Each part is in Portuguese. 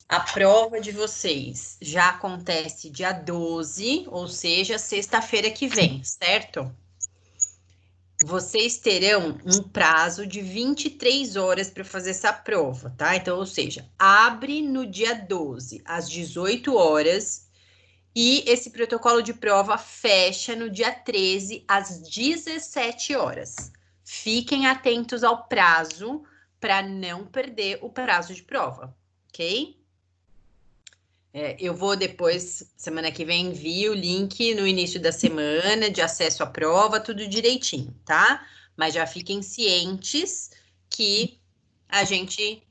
A prova de vocês já acontece dia 12, ou seja, sexta-feira que vem, certo? Vocês terão um prazo de 23 horas para fazer essa prova, tá? Então, ou seja, abre no dia 12, às 18 horas, e esse protocolo de prova fecha no dia 13, às 17 horas. Fiquem atentos ao prazo para não perder o prazo de prova, ok? Eu vou depois, semana que vem, envio o link no início da semana de acesso à prova, tudo direitinho, tá? Mas já fiquem cientes que a gente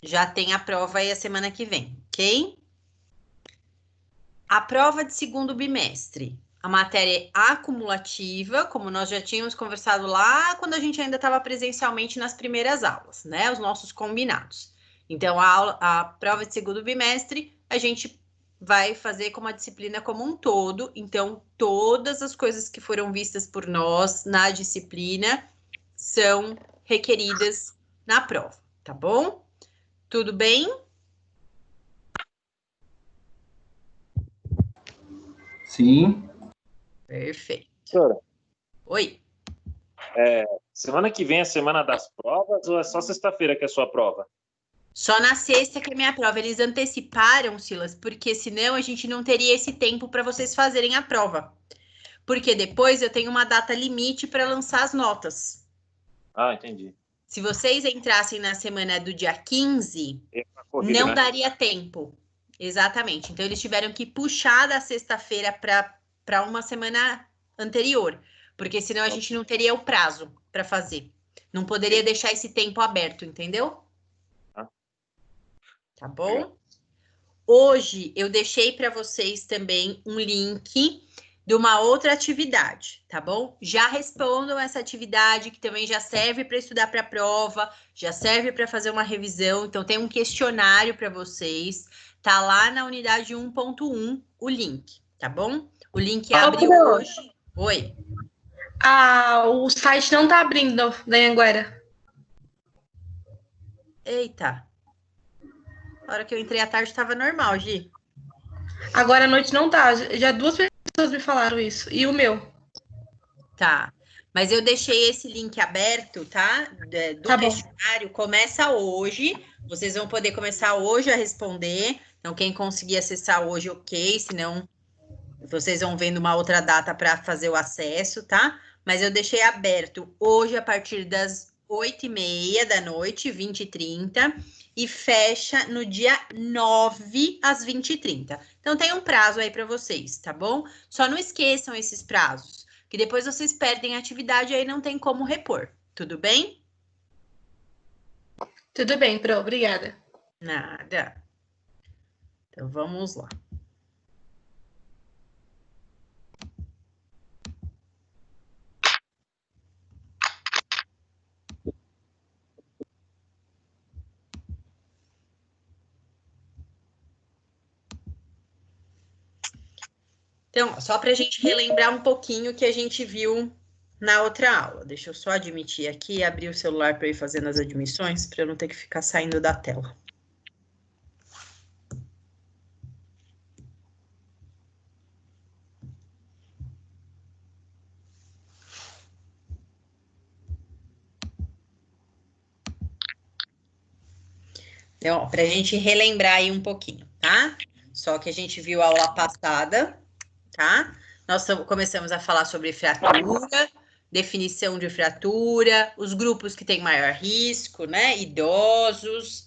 já tem a prova aí a semana que vem, ok? A prova de segundo bimestre. A matéria é acumulativa, como nós já tínhamos conversado lá quando a gente ainda estava presencialmente nas primeiras aulas, né? Os nossos combinados. Então, a prova de segundo bimestre, a gente vai fazer como a disciplina como um todo. Então, todas as coisas que foram vistas por nós na disciplina são requeridas na prova, tá bom? Tudo bem? Sim. Perfeito. Professora, Oi. semana que vem é a semana das provas ou é só sexta-feira que é a sua prova? Só na sexta que é minha prova. Eles anteciparam, Silas, porque senão a gente não teria esse tempo para vocês fazerem a prova. Porque depois eu tenho uma data limite para lançar as notas. Ah, entendi. Se vocês entrassem na semana do dia 15, É uma corrida, não né? daria tempo. Exatamente. Então eles tiveram que puxar da sexta-feira para uma semana anterior. Porque senão a gente não teria o prazo para fazer. Não poderia deixar esse tempo aberto, entendeu? Ah. Tá bom? Hoje eu deixei para vocês também um link de uma outra atividade, tá bom? Já respondam essa atividade que também já serve para estudar para a prova, já serve para fazer uma revisão. Então tem um questionário para vocês, tá lá na unidade 1.1 o link, tá bom? O link abriu hoje. Oi. O site não tá abrindo da Anhanguera. Eita. A hora que eu entrei à tarde estava normal, Gi. Agora à noite não tá. Já 2 pessoas me falaram isso. E o meu? Tá. Mas eu deixei esse link aberto, tá? Do Tá bom. questionário. Começa hoje. Vocês vão poder começar hoje a responder. Então, quem conseguir acessar hoje, ok. Senão, vocês vão vendo uma outra data para fazer o acesso, tá? Mas eu deixei aberto hoje a partir das 8h30 da noite, 20h30. E fecha no dia 9 às 20h30. Então, tem um prazo aí para vocês, tá bom? Só não esqueçam esses prazos, que depois vocês perdem a atividade e aí não tem como repor. Tudo bem? Tudo bem, Pro. Obrigada. Nada. Então, vamos lá. Então, só para a gente relembrar um pouquinho o que a gente viu na outra aula. Deixa eu só admitir aqui e abrir o celular para ir fazendo as admissões, para eu não ter que ficar saindo da tela. Então, para a gente relembrar aí um pouquinho, tá? Só que a gente viu a aula passada, tá? Nós começamos a falar sobre fratura, definição de fratura, os grupos que têm maior risco, né? Idosos,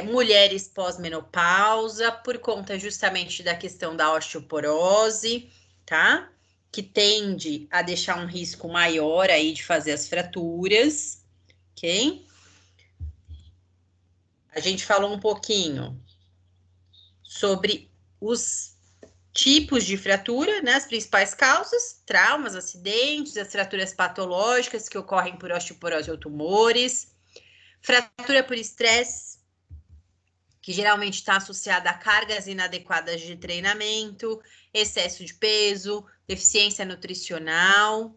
mulheres pós-menopausa, por conta justamente da questão da osteoporose, tá? Que tende a deixar um risco maior aí de fazer as fraturas, ok? A gente falou um pouquinho sobre os tipos de fratura, né? As principais causas, traumas, acidentes, as fraturas patológicas que ocorrem por osteoporose ou tumores, fratura por estresse, que geralmente está associada a cargas inadequadas de treinamento, excesso de peso, deficiência nutricional,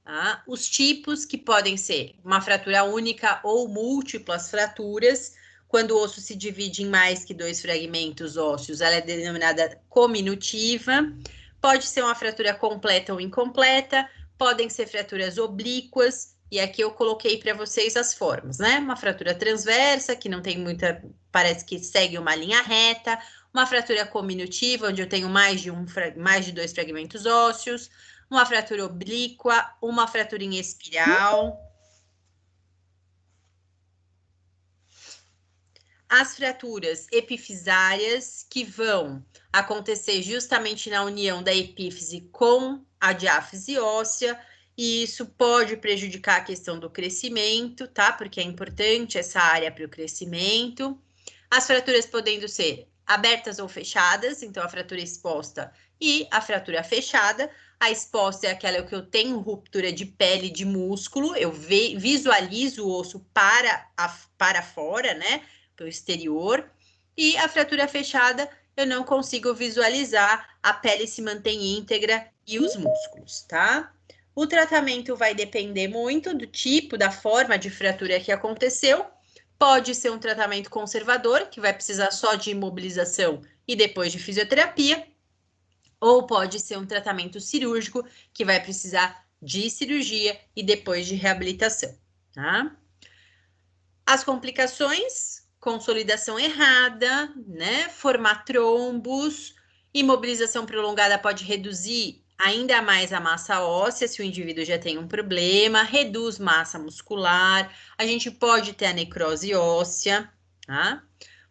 tá? Os tipos que podem ser uma fratura única ou múltiplas fraturas, Quando o osso se divide em mais que 2 fragmentos ósseos, ela é denominada cominutiva. Pode ser uma fratura completa ou incompleta, podem ser fraturas oblíquas, e aqui eu coloquei para vocês as formas, né? Uma fratura transversa, que não tem muita, parece que segue uma linha reta, uma fratura cominutiva, onde eu tenho mais de 2 fragmentos ósseos, uma fratura oblíqua, uma fratura em espiral. As fraturas epifisárias, que vão acontecer justamente na união da epífise com a diáfise óssea, e isso pode prejudicar a questão do crescimento, tá? Porque é importante essa área para o crescimento. As fraturas podendo ser abertas ou fechadas, então a fratura exposta e a fratura fechada. A exposta é aquela que eu tenho ruptura de pele, de músculo, eu visualizo o osso para fora, né? Para o exterior, e a fratura fechada eu não consigo visualizar, a pele se mantém íntegra e os músculos, tá? O tratamento vai depender muito do tipo, da forma de fratura que aconteceu. Pode ser um tratamento conservador, que vai precisar só de imobilização e depois de fisioterapia, ou pode ser um tratamento cirúrgico, que vai precisar de cirurgia e depois de reabilitação, tá? As complicações, consolidação errada, né? Formar trombos, imobilização prolongada pode reduzir ainda mais a massa óssea, se o indivíduo já tem um problema, reduz massa muscular, a gente pode ter a necrose óssea, tá?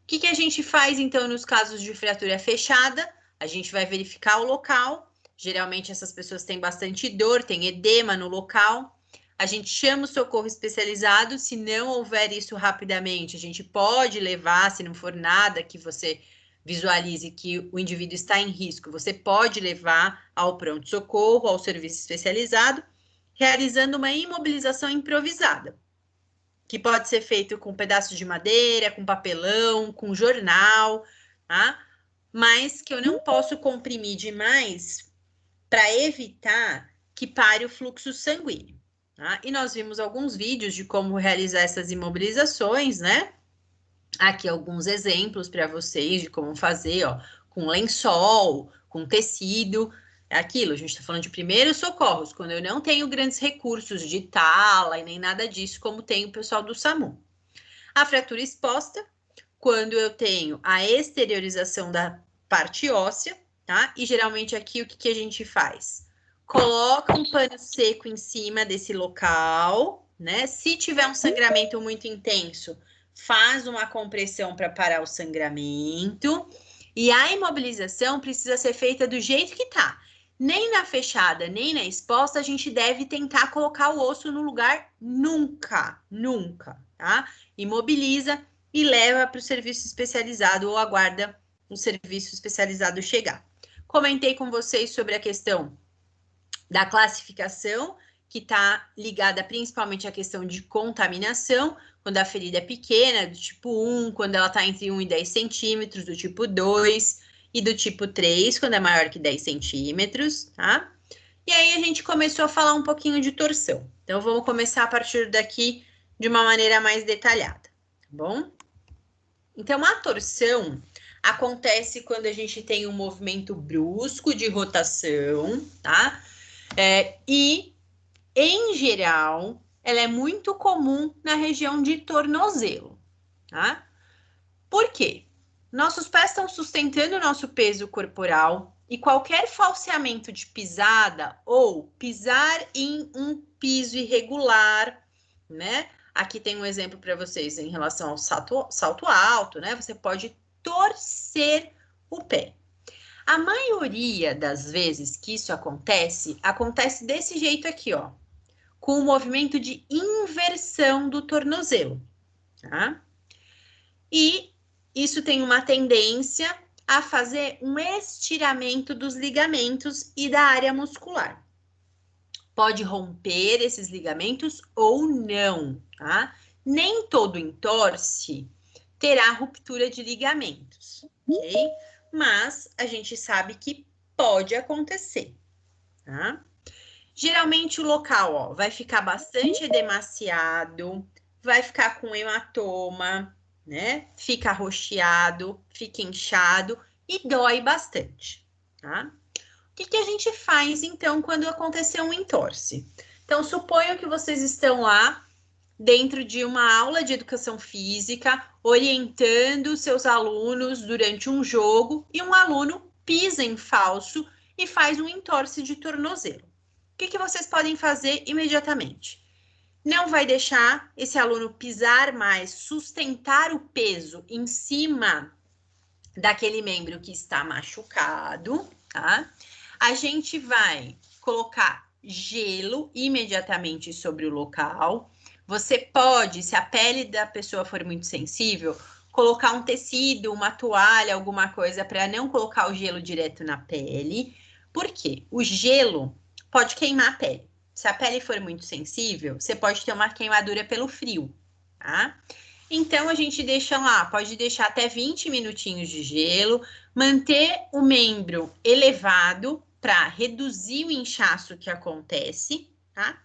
O que a gente faz, então, nos casos de fratura fechada? A gente vai verificar o local, geralmente essas pessoas têm bastante dor, tem edema no local. A gente chama o socorro especializado, se não houver isso rapidamente, a gente pode levar, se não for nada que você visualize que o indivíduo está em risco, você pode levar ao pronto-socorro, ao serviço especializado, realizando uma imobilização improvisada, que pode ser feito com pedaços de madeira, com papelão, com jornal, tá? Mas que eu não posso comprimir demais para evitar que pare o fluxo sanguíneo. Tá? E nós vimos alguns vídeos de como realizar essas imobilizações, né? Aqui alguns exemplos para vocês de como fazer, ó, com lençol, com tecido, é aquilo, a gente está falando de primeiros socorros, quando eu não tenho grandes recursos de tala e nem nada disso, como tem o pessoal do SAMU. A fratura exposta, quando eu tenho a exteriorização da parte óssea, tá? E geralmente aqui o que a gente faz? Coloca um pano seco em cima desse local, né? Se tiver um sangramento muito intenso, faz uma compressão para parar o sangramento. E a imobilização precisa ser feita do jeito que tá. Nem na fechada, nem na exposta, a gente deve tentar colocar o osso no lugar nunca, nunca, tá? Imobiliza e leva para o serviço especializado ou aguarda um serviço especializado chegar. Comentei com vocês sobre a questão da classificação, que está ligada principalmente à questão de contaminação, quando a ferida é pequena, do tipo 1, quando ela está entre 1 e 10 centímetros, do tipo 2, e do tipo 3, quando é maior que 10 centímetros, tá? E aí a gente começou a falar um pouquinho de torção. Então, vamos começar a partir daqui de uma maneira mais detalhada, tá bom? Então, a torção acontece quando a gente tem um movimento brusco de rotação, tá? E, em geral, ela é muito comum na região de tornozelo, tá? Por quê? Nossos pés estão sustentando o nosso peso corporal e qualquer falseamento de pisada ou pisar em um piso irregular, né? Aqui tem um exemplo para vocês em relação ao salto alto, né? Você pode torcer o pé. A maioria das vezes que isso acontece desse jeito aqui, ó, com o movimento de inversão do tornozelo, tá? E isso tem uma tendência a fazer um estiramento dos ligamentos e da área muscular. Pode romper esses ligamentos ou não, tá? Nem todo entorse terá ruptura de ligamentos, ok? Mas a gente sabe que pode acontecer, tá? Geralmente o local, ó, vai ficar bastante edemaciado, vai ficar com hematoma, né? Fica arroxeado, fica inchado e dói bastante, tá? O que a gente faz, então, quando aconteceu um entorse? Então, suponho que vocês estão lá dentro de uma aula de educação física, orientando seus alunos durante um jogo, e um aluno pisa em falso e faz um entorse de tornozelo. O que vocês podem fazer imediatamente? Não vai deixar esse aluno pisar mais, sustentar o peso em cima daquele membro que está machucado, tá? A gente vai colocar gelo imediatamente sobre o local. Você pode, se a pele da pessoa for muito sensível, colocar um tecido, uma toalha, alguma coisa para não colocar o gelo direto na pele. Por quê? O gelo pode queimar a pele. Se a pele for muito sensível, você pode ter uma queimadura pelo frio, tá? Então, a gente deixa lá, pode deixar até 20 minutinhos de gelo, manter o membro elevado para reduzir o inchaço que acontece, tá?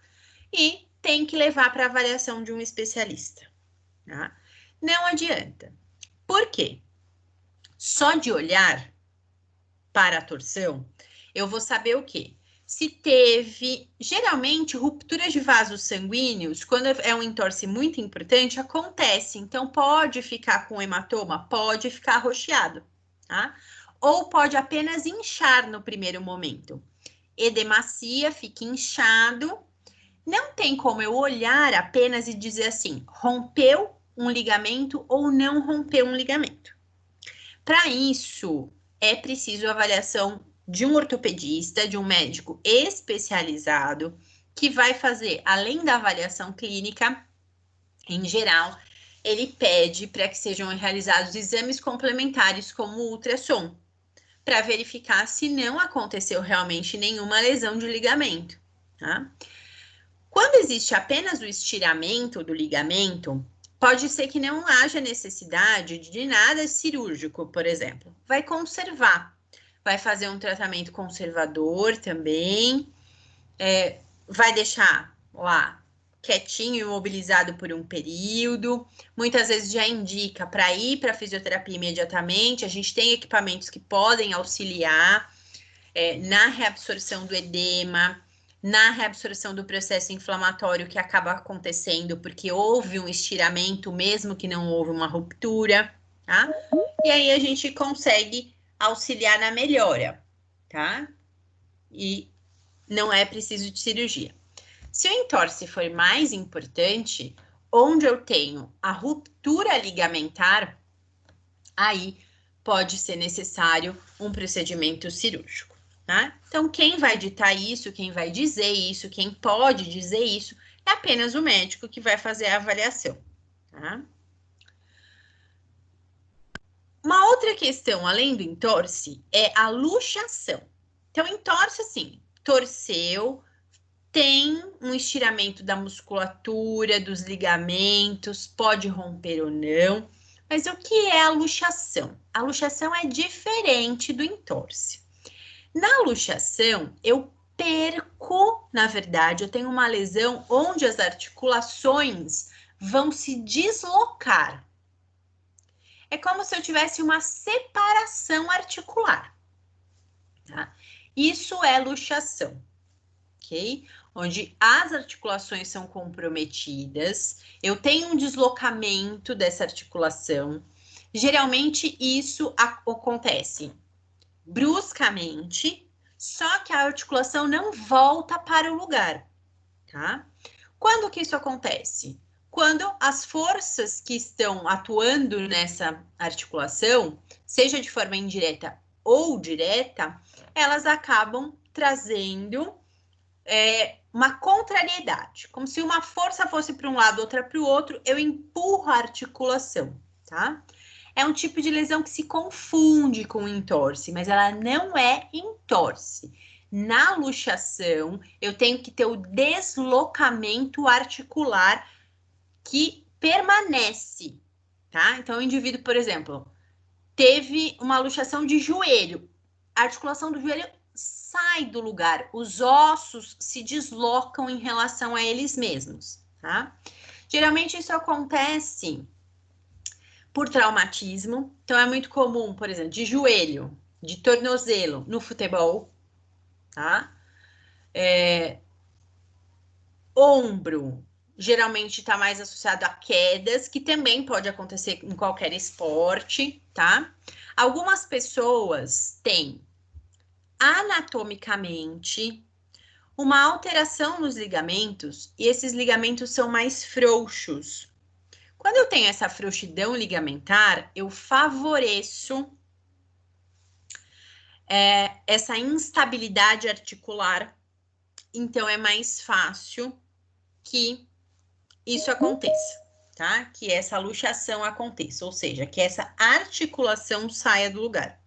E tem que levar para avaliação de um especialista, tá? Não adianta. Por quê? Só de olhar para a torção, eu vou saber o quê? Se teve, geralmente, rupturas de vasos sanguíneos, quando é um entorse muito importante, acontece. Então, pode ficar com hematoma, pode ficar arroxeado, tá? Ou pode apenas inchar no primeiro momento. Edemacia, fica inchado. Não tem como eu olhar apenas e dizer assim, rompeu um ligamento ou não rompeu um ligamento. Para isso, é preciso avaliação de um ortopedista, de um médico especializado, que vai fazer, além da avaliação clínica, em geral, ele pede para que sejam realizados exames complementares, como o ultrassom, para verificar se não aconteceu realmente nenhuma lesão de ligamento, tá? Quando existe apenas o estiramento do ligamento, pode ser que não haja necessidade de nada cirúrgico, por exemplo. Vai conservar, vai fazer um tratamento conservador também, vai deixar lá quietinho, imobilizado por um período. Muitas vezes já indica para ir para a fisioterapia imediatamente. A gente tem equipamentos que podem auxiliar na reabsorção do edema, na reabsorção do processo inflamatório que acaba acontecendo porque houve um estiramento, mesmo que não houve uma ruptura, tá? E aí a gente consegue auxiliar na melhora, tá? E não é preciso de cirurgia. Se o entorse for mais importante, onde eu tenho a ruptura ligamentar, aí pode ser necessário um procedimento cirúrgico, tá? Então, quem vai ditar isso, quem vai dizer isso, quem pode dizer isso, é apenas o médico que vai fazer a avaliação, tá? Uma outra questão, além do entorse, é a luxação. Então, entorse assim, torceu, tem um estiramento da musculatura, dos ligamentos, pode romper ou não. Mas o que é a luxação? A luxação é diferente do entorse. Na luxação, eu perco, na verdade, eu tenho uma lesão onde as articulações vão se deslocar. É como se eu tivesse uma separação articular, tá? Isso é luxação, ok? Onde as articulações são comprometidas, eu tenho um deslocamento dessa articulação. Geralmente isso acontece bruscamente, só que a articulação não volta para o lugar, tá? Quando que isso acontece? Quando as forças que estão atuando nessa articulação, seja de forma indireta ou direta, elas acabam trazendo uma contrariedade, como se uma força fosse para um lado, outra para o outro, eu empurro a articulação, tá? É um tipo de lesão que se confunde com entorse, mas ela não é entorse. Na luxação, eu tenho que ter o deslocamento articular que permanece, tá? Então, o indivíduo, por exemplo, teve uma luxação de joelho, a articulação do joelho sai do lugar, os ossos se deslocam em relação a eles mesmos, tá? Geralmente isso acontece por traumatismo. Então, é muito comum, por exemplo, de joelho, de tornozelo no futebol, tá? Ombro, geralmente está mais associado a quedas, que também pode acontecer em qualquer esporte, tá? Algumas pessoas têm anatomicamente uma alteração nos ligamentos e esses ligamentos são mais frouxos. Quando eu tenho essa frouxidão ligamentar, eu favoreço essa instabilidade articular, então é mais fácil que isso aconteça, tá? Que essa luxação aconteça, ou seja, que essa articulação saia do lugar,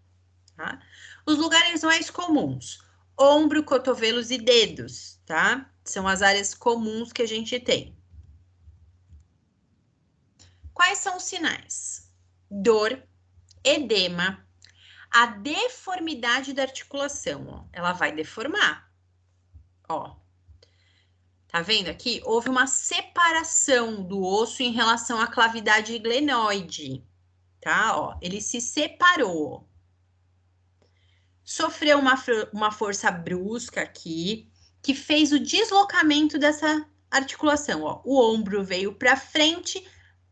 tá? Os lugares mais comuns, ombro, cotovelos e dedos, tá? São as áreas comuns que a gente tem. Quais são os sinais? Dor, edema, a deformidade da articulação, ó, ela vai deformar, ó. Tá vendo aqui? Houve uma separação do osso em relação à clavidade glenoide, tá? Ó, ele se separou. Sofreu uma força brusca aqui, que fez o deslocamento dessa articulação, ó. O ombro veio para frente,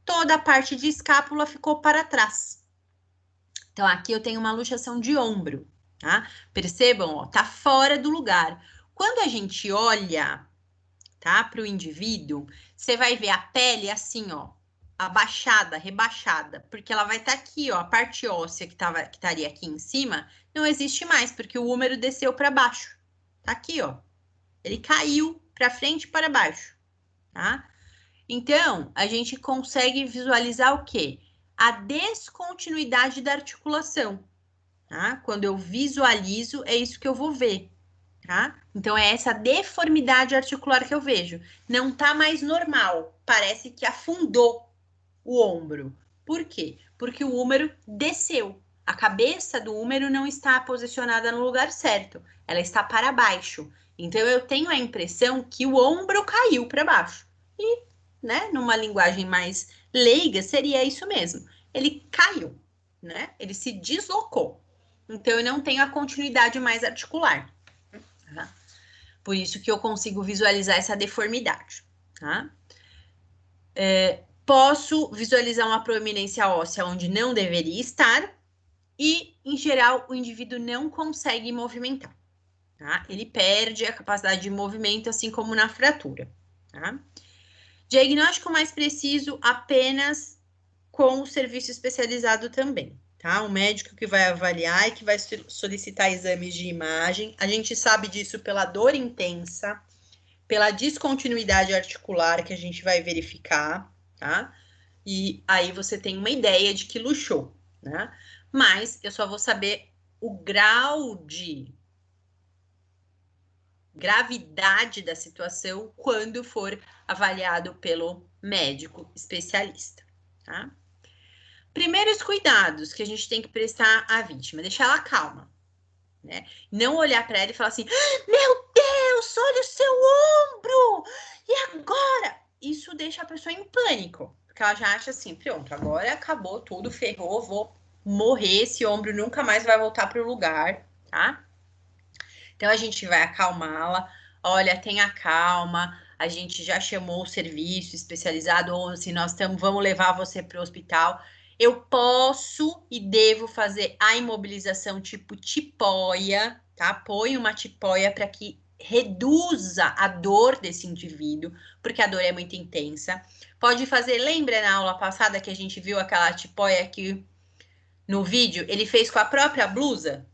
toda a parte de escápula ficou para trás. Então, aqui eu tenho uma luxação de ombro, tá? Percebam, ó, tá fora do lugar. Quando a gente olha, tá, para o indivíduo, você vai ver a pele assim, ó, abaixada, rebaixada, porque ela vai estar aqui, ó, a parte óssea que estaria aqui em cima, não existe mais, porque o húmero desceu para baixo. Tá aqui, ó. Ele caiu para frente e para baixo, tá? Então, a gente consegue visualizar o quê? A descontinuidade da articulação, tá? Quando eu visualizo, é isso que eu vou ver, tá? Então, é essa deformidade articular que eu vejo. Não tá mais normal, parece que afundou o ombro. Por quê? Porque o húmero desceu. A cabeça do húmero não está posicionada no lugar certo, ela está para baixo. Então, eu tenho a impressão que o ombro caiu para baixo. E, né, numa linguagem mais leiga, seria isso mesmo. Ele caiu, né? Ele se deslocou. Então, eu não tenho a continuidade mais articular. Tá? Por isso que eu consigo visualizar essa deformidade, tá? Posso visualizar uma proeminência óssea onde não deveria estar e, em geral, o indivíduo não consegue movimentar, tá? Ele perde a capacidade de movimento, assim como na fratura, tá? Diagnóstico mais preciso apenas com o serviço especializado também, tá? O médico que vai avaliar e que vai solicitar exames de imagem. A gente sabe disso pela dor intensa, pela descontinuidade articular que a gente vai verificar, tá? E aí você tem uma ideia de que luxou, né? Mas eu só vou saber o grau de gravidade da situação quando for avaliado pelo médico especialista, tá? Primeiros cuidados que a gente tem que prestar à vítima, deixar ela calma, né? Não olhar para ela e falar assim: meu Deus, olha o seu ombro! E agora? Isso deixa a pessoa em pânico, porque ela já acha assim: pronto, agora acabou tudo, ferrou, vou morrer, esse ombro nunca mais vai voltar para o lugar, tá? Então a gente vai acalmá-la. Olha, tenha calma. A gente já chamou o serviço especializado, ou se nós vamos levar você para o hospital. Eu posso e devo fazer a imobilização tipo tipóia, tá? Põe uma tipóia para que reduza a dor desse indivíduo, porque a dor é muito intensa. Pode fazer, lembra na aula passada que a gente viu aquela tipóia aqui no vídeo? Ele fez com a própria blusa?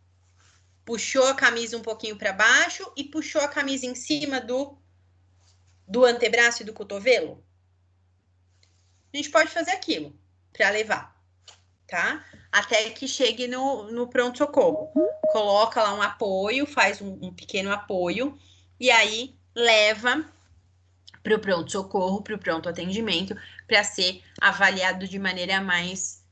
Puxou a camisa um pouquinho para baixo e puxou a camisa em cima do antebraço e do cotovelo. A gente pode fazer aquilo para levar, tá? Até que chegue no pronto-socorro. Coloca lá um apoio, faz um pequeno apoio e aí leva para o pronto-socorro, para o pronto atendimento, para ser avaliado de maneira mais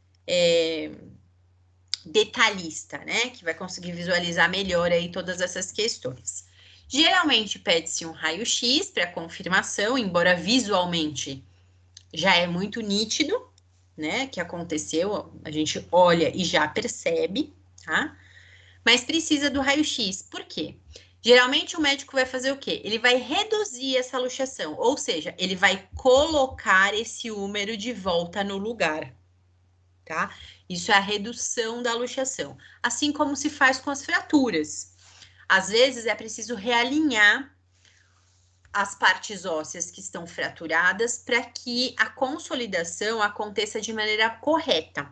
detalhista, né? Que vai conseguir visualizar melhor aí todas essas questões. Geralmente pede-se um raio-x para confirmação, embora visualmente já é muito nítido, né, que aconteceu, a gente olha e já percebe, tá? Mas precisa do raio-x. Por quê? Geralmente o médico vai fazer o quê? Ele vai reduzir essa luxação, ou seja, ele vai colocar esse húmero de volta no lugar, tá? Isso é a redução da luxação. Assim como se faz com as fraturas. Às vezes é preciso realinhar as partes ósseas que estão fraturadas para que a consolidação aconteça de maneira correta,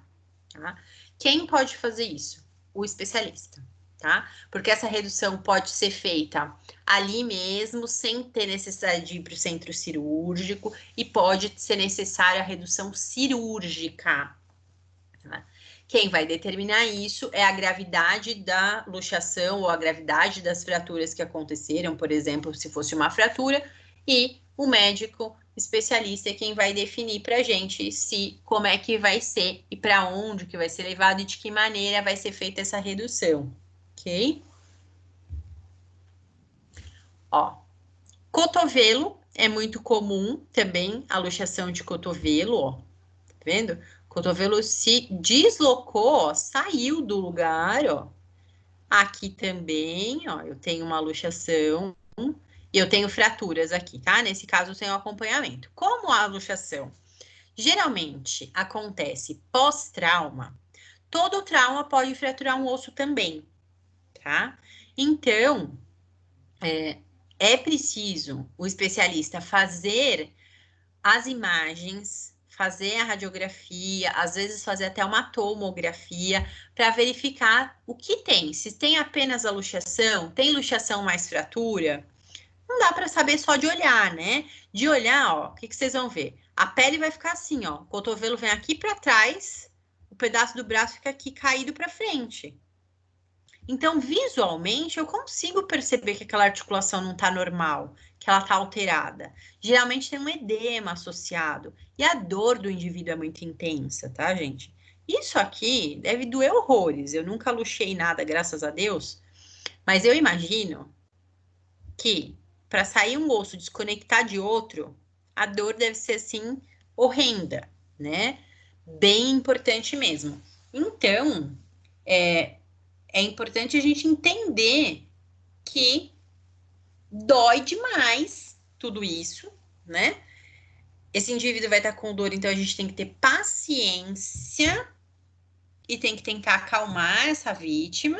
tá? Quem pode fazer isso? O especialista, tá? Porque essa redução pode ser feita ali mesmo, sem ter necessidade de ir para o centro cirúrgico, e pode ser necessária a redução cirúrgica, tá? Quem vai determinar isso é a gravidade da luxação ou a gravidade das fraturas que aconteceram, por exemplo, se fosse uma fratura, e o médico especialista é quem vai definir para a gente se como é que vai ser e para onde que vai ser levado e de que maneira vai ser feita essa redução, ok? Ó, cotovelo é muito comum também a luxação de cotovelo, ó, tá vendo? O cotovelo se deslocou, ó, saiu do lugar, ó. Aqui também, ó, eu tenho uma luxação e eu tenho fraturas aqui, tá? Nesse caso, eu tenho acompanhamento. Como a luxação geralmente acontece pós-trauma, todo trauma pode fraturar um osso também, tá? Então, é preciso o especialista fazer as imagens, fazer a radiografia, às vezes fazer até uma tomografia, para verificar o que tem. Se tem apenas a luxação, tem luxação mais fratura, não dá para saber só de olhar, né? De olhar, ó, o que vocês vão ver? A pele vai ficar assim, ó, o cotovelo vem aqui para trás, o pedaço do braço fica aqui caído para frente. Então, visualmente, eu consigo perceber que aquela articulação não está normal, que ela está alterada. Geralmente tem um edema associado. E a dor do indivíduo é muito intensa, tá, gente? Isso aqui deve doer horrores. Eu nunca luxei nada, graças a Deus. Mas eu imagino que para sair um osso, desconectar de outro, a dor deve ser, assim, horrenda, né? Bem importante mesmo. Então, é importante a gente entender que dói demais tudo isso, né? Esse indivíduo vai estar com dor, então a gente tem que ter paciência e tem que tentar acalmar essa vítima,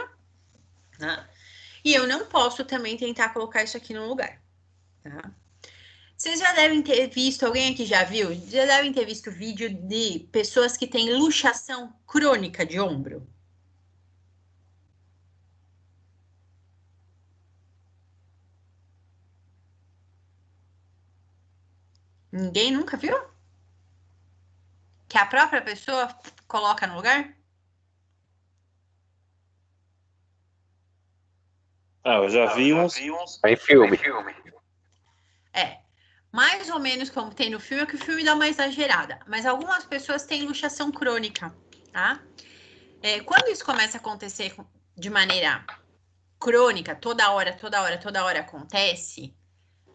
né? E eu não posso também tentar colocar isso aqui no lugar, tá? Vocês já devem ter visto, alguém aqui já viu? Já devem ter visto vídeo de pessoas que têm luxação crônica de ombro. Ninguém nunca viu? Que a própria pessoa coloca no lugar? Ah, eu já vi uns. Em filme. É, mais ou menos como tem no filme, é que o filme dá uma exagerada. Mas algumas pessoas têm luxação crônica, tá? Quando isso começa a acontecer de maneira crônica, toda hora acontece,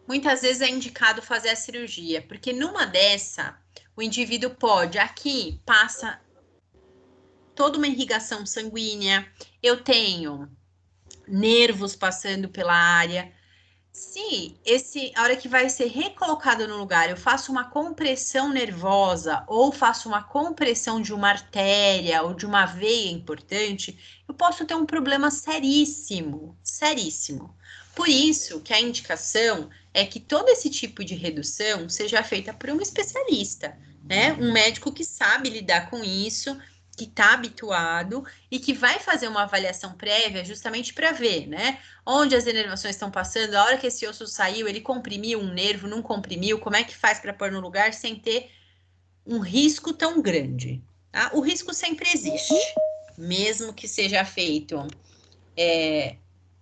muitas vezes é indicado fazer a cirurgia, porque numa dessa, o indivíduo pode, aqui passa toda uma irrigação sanguínea, eu tenho nervos passando pela área. Se a hora que vai ser recolocado no lugar, eu faço uma compressão nervosa ou faço uma compressão de uma artéria ou de uma veia importante, eu posso ter um problema seríssimo, seríssimo. Por isso que a indicação é que todo esse tipo de redução seja feita por um especialista, né? Um médico que sabe lidar com isso, que está habituado e que vai fazer uma avaliação prévia justamente para ver, né? Onde as inervações estão passando, a hora que esse osso saiu, ele comprimiu um nervo, não comprimiu, como é que faz para pôr no lugar sem ter um risco tão grande, tá? O risco sempre existe, mesmo que seja feito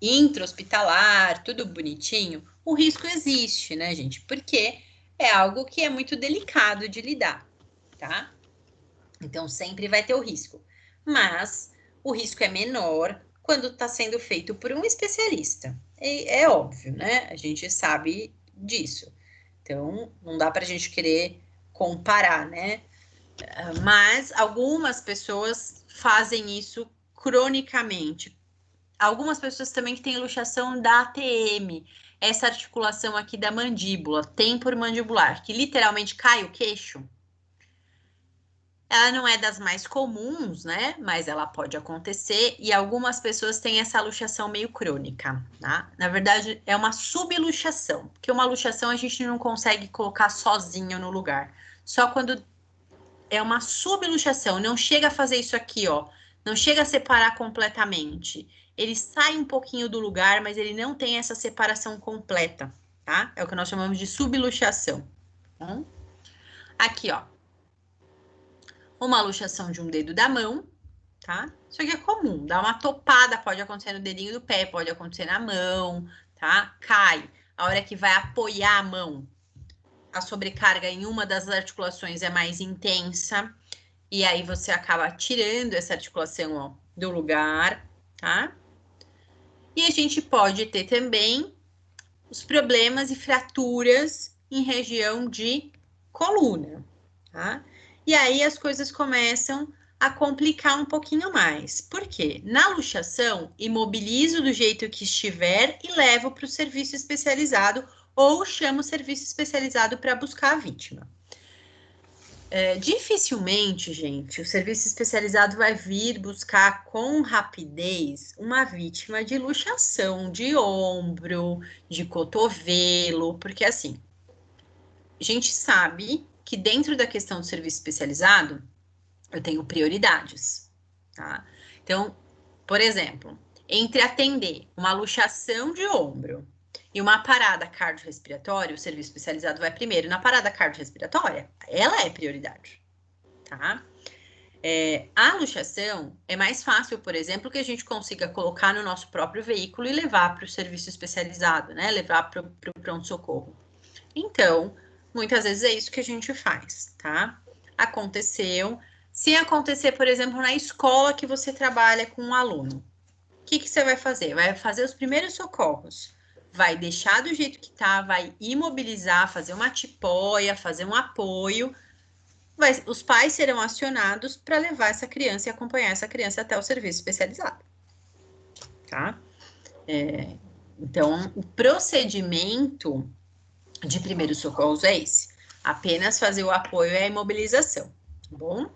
intra-hospitalar, tudo bonitinho, o risco existe, né, gente? Porque é algo que é muito delicado de lidar, tá? Então, sempre vai ter o risco. Mas o risco é menor quando está sendo feito por um especialista. É óbvio, né? A gente sabe disso. Então, não dá para a gente querer comparar, né? Mas algumas pessoas fazem isso cronicamente. Algumas pessoas também que têm luxação da ATM, essa articulação aqui da mandíbula, temporomandibular, que literalmente cai o queixo. Ela não é das mais comuns, né? Mas ela pode acontecer e algumas pessoas têm essa luxação meio crônica, tá? Na verdade, é uma subluxação, porque uma luxação a gente não consegue colocar sozinho no lugar. Só quando é uma subluxação, não chega a fazer isso aqui, ó. Não chega a separar completamente. Ele sai um pouquinho do lugar, mas ele não tem essa separação completa, tá? É o que nós chamamos de subluxação. Tá? Aqui, ó. Uma luxação de um dedo da mão, tá? Isso aqui é comum, dá uma topada, pode acontecer no dedinho do pé, pode acontecer na mão, tá? Cai. A hora que vai apoiar a mão, a sobrecarga em uma das articulações é mais intensa, e aí você acaba tirando essa articulação, ó, do lugar, tá? E a gente pode ter também os problemas e fraturas em região de coluna, tá? E aí as coisas começam a complicar um pouquinho mais. Por quê? Na luxação, imobilizo do jeito que estiver e levo para o serviço especializado ou chamo o serviço especializado para buscar a vítima. Dificilmente, gente, o serviço especializado vai vir buscar com rapidez uma vítima de luxação de ombro, de cotovelo, porque assim, a gente sabe que dentro da questão do serviço especializado, eu tenho prioridades, tá? Então, por exemplo, entre atender uma luxação de ombro e uma parada cardiorrespiratória, o serviço especializado vai primeiro na parada cardiorrespiratória, ela é prioridade, tá? A luxação é mais fácil, por exemplo, que a gente consiga colocar no nosso próprio veículo e levar para o serviço especializado, né? Levar para o pronto-socorro. Então, muitas vezes é isso que a gente faz, tá? Aconteceu. Se acontecer, por exemplo, na escola que você trabalha com um aluno, o que você vai fazer? Vai fazer os primeiros socorros. Vai deixar do jeito que tá, vai imobilizar, fazer uma tipóia, fazer um apoio. Os pais serão acionados para levar essa criança e acompanhar essa criança até o serviço especializado, tá? Então, o procedimento de primeiros socorros é esse. Apenas fazer o apoio e a imobilização, tá bom?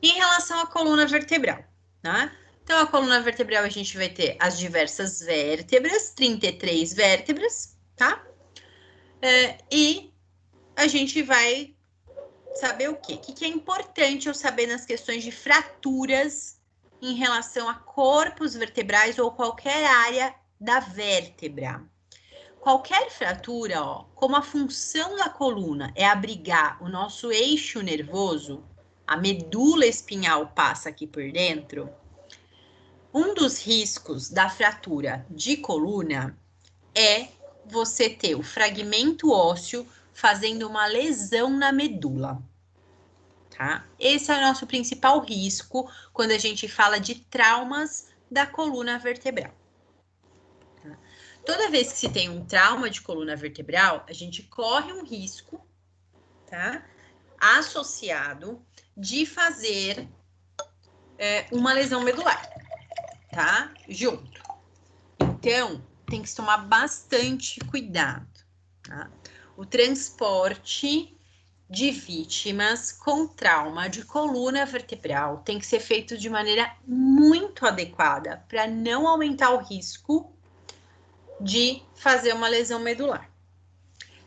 Em relação à coluna vertebral, tá? Então, a coluna vertebral a gente vai ter as diversas vértebras, 33 vértebras, tá? E a gente vai saber o quê? O que é importante eu saber nas questões de fraturas em relação a corpos vertebrais ou qualquer área da vértebra. Qualquer fratura, ó, como a função da coluna é abrigar o nosso eixo nervoso, a medula espinhal passa aqui por dentro, um dos riscos da fratura de coluna é você ter o fragmento ósseo fazendo uma lesão na medula, tá? Esse é o nosso principal risco quando a gente fala de traumas da coluna vertebral. Toda vez que se tem um trauma de coluna vertebral, a gente corre um risco, tá? Associado de fazer uma lesão medular, tá? Junto. Então, tem que tomar bastante cuidado, tá? O transporte de vítimas com trauma de coluna vertebral tem que ser feito de maneira muito adequada para não aumentar o risco de fazer uma lesão medular.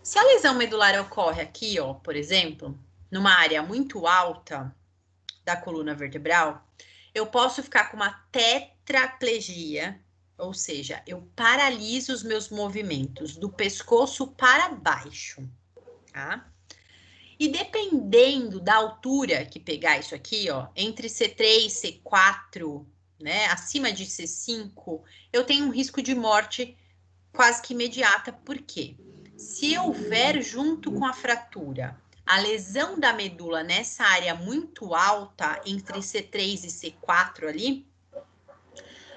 Se a lesão medular ocorre aqui, ó, por exemplo, numa área muito alta da coluna vertebral, eu posso ficar com uma tetraplegia, ou seja, eu paraliso os meus movimentos do pescoço para baixo, tá? E dependendo da altura que pegar isso aqui, ó, entre C3 e C4, né, acima de C5, eu tenho um risco de morte quase que imediata. Por quê? Se houver junto com a fratura a lesão da medula nessa área muito alta, entre C3 e C4 ali,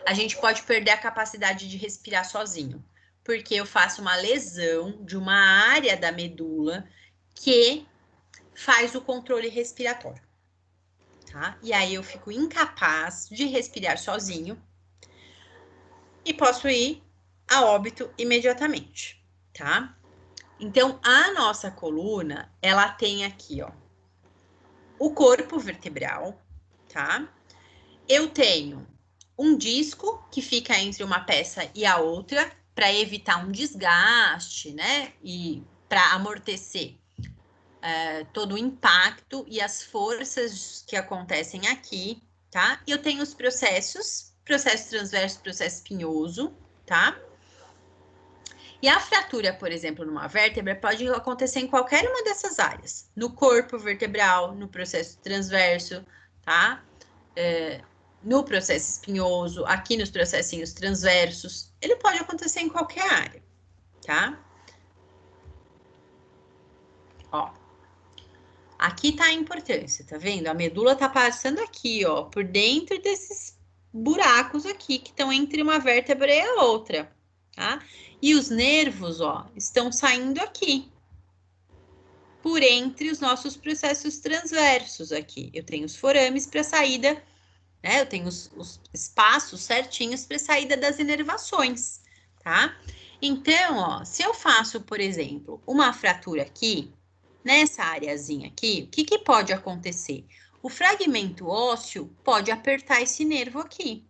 a gente pode perder a capacidade de respirar sozinho, porque eu faço uma lesão de uma área da medula que faz o controle respiratório, tá? E aí eu fico incapaz de respirar sozinho e posso ir a óbito imediatamente, tá? Então, a nossa coluna, ela tem aqui, ó, o corpo vertebral, tá? Eu tenho um disco que fica entre uma peça e a outra para evitar um desgaste, né? E para amortecer todo o impacto e as forças que acontecem aqui, tá? E eu tenho os processos, processo transverso, processo espinhoso, tá? E a fratura, por exemplo, numa vértebra, pode acontecer em qualquer uma dessas áreas. No corpo vertebral, no processo transverso, tá? No processo espinhoso, aqui nos processinhos transversos. Ele pode acontecer em qualquer área, tá? Ó. Aqui tá a importância, tá vendo? A medula tá passando aqui, ó, por dentro desses buracos aqui, que estão entre uma vértebra e a outra, tá? E os nervos, ó, estão saindo aqui, por entre os nossos processos transversos aqui. Eu tenho os forames para saída, né? Eu tenho os espaços certinhos para saída das inervações, tá? Então, ó, se eu faço, por exemplo, uma fratura aqui, nessa areazinha aqui, o que pode acontecer? O fragmento ósseo pode apertar esse nervo aqui.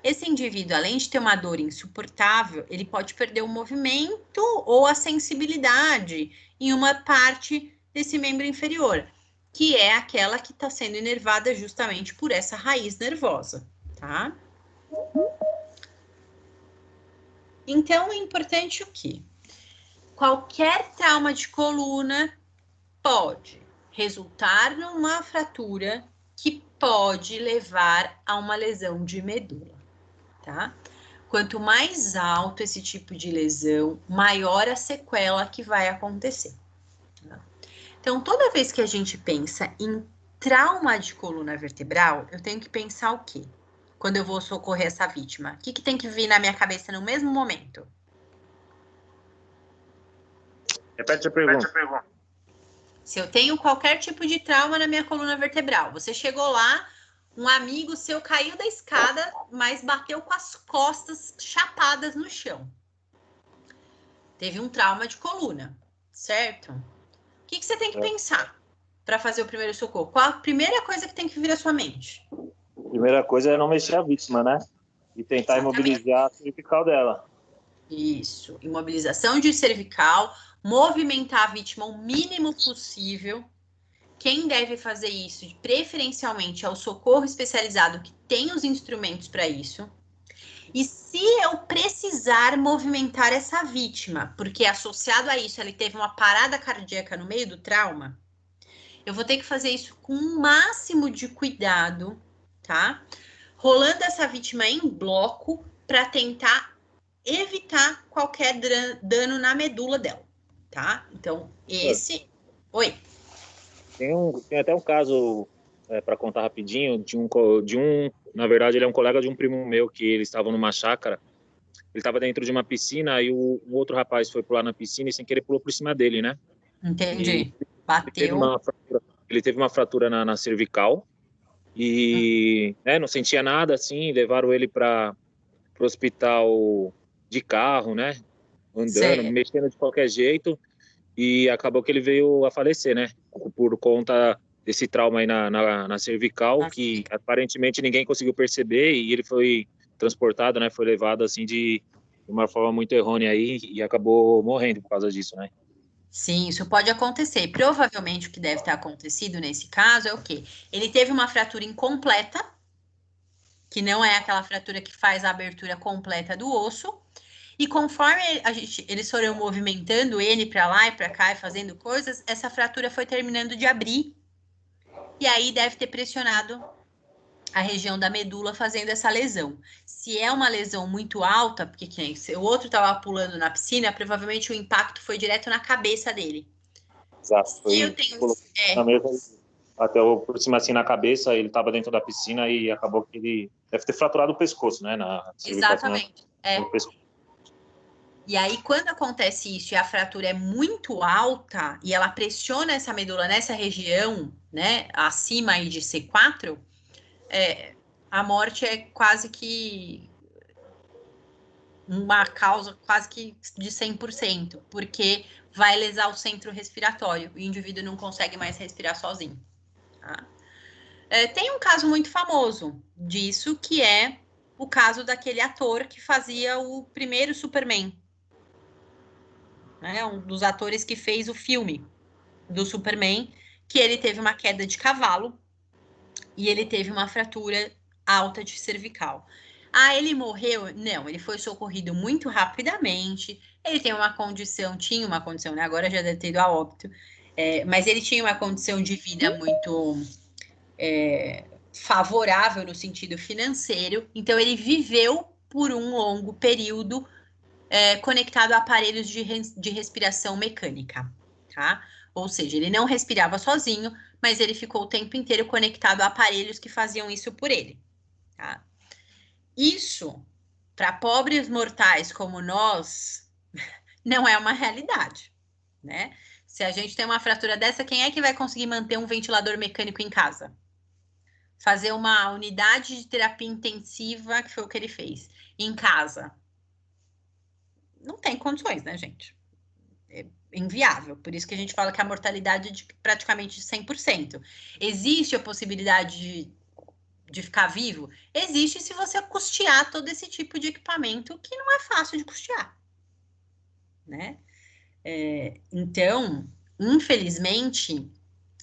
Esse indivíduo, além de ter uma dor insuportável, ele pode perder o movimento ou a sensibilidade em uma parte desse membro inferior, que é aquela que está sendo inervada justamente por essa raiz nervosa, tá? Então, é importante o quê? Qualquer trauma de coluna pode resultar numa fratura que pode levar a uma lesão de medula, tá? Quanto mais alto esse tipo de lesão, maior a sequela que vai acontecer. Tá? Então, toda vez que a gente pensa em trauma de coluna vertebral, eu tenho que pensar o quê? Quando eu vou socorrer essa vítima? O que tem que vir na minha cabeça no mesmo momento? Repete a pergunta. Se eu tenho qualquer tipo de trauma na minha coluna vertebral, você chegou lá, um amigo seu caiu da escada, mas bateu com as costas chapadas no chão. Teve um trauma de coluna, certo? O que você tem que pensar para fazer o primeiro socorro? Qual a primeira coisa que tem que vir à sua mente? Primeira coisa é não mexer a vítima, né? E tentar imobilizar a cervical dela. Isso, imobilização de cervical, movimentar a vítima o mínimo possível. Quem deve fazer isso, preferencialmente, é o socorro especializado que tem os instrumentos para isso. E se eu precisar movimentar essa vítima, porque associado a isso ele teve uma parada cardíaca no meio do trauma, eu vou ter que fazer isso com o máximo de cuidado, tá? Rolando essa vítima em bloco para tentar evitar qualquer dano na medula dela, tá? Então, esse... Oi. Tem até um caso, para contar rapidinho, na verdade, ele é um colega de um primo meu, que eles estavam numa chácara, ele estava dentro de uma piscina, e um outro rapaz foi pular na piscina e sem querer pulou por cima dele, né? Entendi. Bateu. Ele teve uma fratura na cervical, e não sentia nada, assim, levaram ele para o hospital de carro, né? Andando, mexendo de qualquer jeito, e acabou que ele veio a falecer, né? Por conta desse trauma aí na cervical, que aparentemente ninguém conseguiu perceber, e ele foi transportado, né? Foi levado, assim, de uma forma muito errônea aí, e acabou morrendo por causa disso, né? Sim, isso pode acontecer. Provavelmente o que deve ter acontecido nesse caso é o quê? Ele teve uma fratura incompleta, que não é aquela fratura que faz a abertura completa do osso, e conforme eles foram movimentando ele para lá e para cá e fazendo coisas, essa fratura foi terminando de abrir, e aí deve ter pressionado a região da medula fazendo essa lesão. Se é uma lesão muito alta, porque se o outro estava pulando na piscina, provavelmente o impacto foi direto na cabeça dele. Exato. Se eu tenho... Até por cima assim na cabeça, ele estava dentro da piscina e acabou que ele deve ter fraturado o pescoço, né? Exatamente. No pescoço. E aí, quando acontece isso e a fratura é muito alta e ela pressiona essa medula nessa região, né, acima aí de C4, a morte é quase que uma causa quase que de 100%, porque vai lesar o centro respiratório, o indivíduo não consegue mais respirar sozinho. Tá? Tem um caso muito famoso disso, que é o caso daquele ator que fazia o primeiro Superman, né? Um dos atores que fez o filme do Superman, que ele teve uma queda de cavalo e ele teve uma fratura alta de cervical. Ah, ele morreu? Não, ele foi socorrido muito rapidamente. Ele tem uma condição, tinha uma condição, né? Agora já deve ter ido a óbito, mas ele tinha uma condição de vida muito favorável no sentido financeiro, então ele viveu por um longo período conectado a aparelhos de respiração mecânica, tá? Ou seja, ele não respirava sozinho, mas ele ficou o tempo inteiro conectado a aparelhos que faziam isso por ele, tá? Isso, para pobres mortais como nós, não é uma realidade, né? Se a gente tem uma fratura dessa, quem é que vai conseguir manter um ventilador mecânico em casa? Fazer uma unidade de terapia intensiva, que foi o que ele fez, em casa. Não tem condições, né, gente? É inviável. Por isso que a gente fala que a mortalidade é de praticamente 100%. Existe a possibilidade de ficar vivo? Existe se você custear todo esse tipo de equipamento, que não é fácil de custear, né? Então, infelizmente,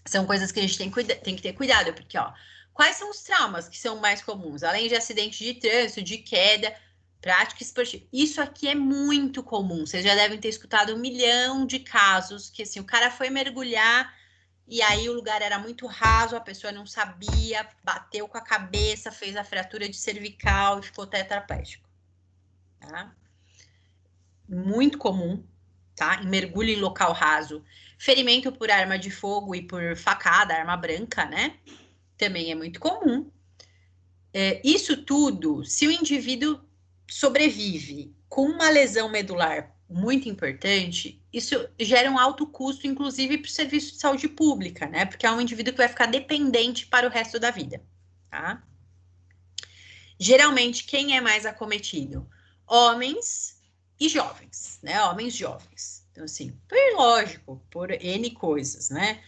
são coisas que a gente tem que ter cuidado, porque, ó, quais são os traumas que são mais comuns? Além de acidente de trânsito, de queda, prática esportiva. Isso aqui é muito comum. Vocês já devem ter escutado 1 milhão de casos que, assim, o cara foi mergulhar e aí o lugar era muito raso, a pessoa não sabia, bateu com a cabeça, fez a fratura de cervical e ficou tetraplégico. Tá? Muito comum, tá? Em mergulho em local raso. Ferimento por arma de fogo e por facada, arma branca, né? Também é muito comum. Isso tudo, se o indivíduo sobrevive com uma lesão medular muito importante, isso gera um alto custo, inclusive para o serviço de saúde pública, né? Porque é um indivíduo que vai ficar dependente para o resto da vida, tá? Geralmente, quem é mais acometido? Homens e jovens, né? Homens jovens. Então, assim, lógico, por N coisas, né?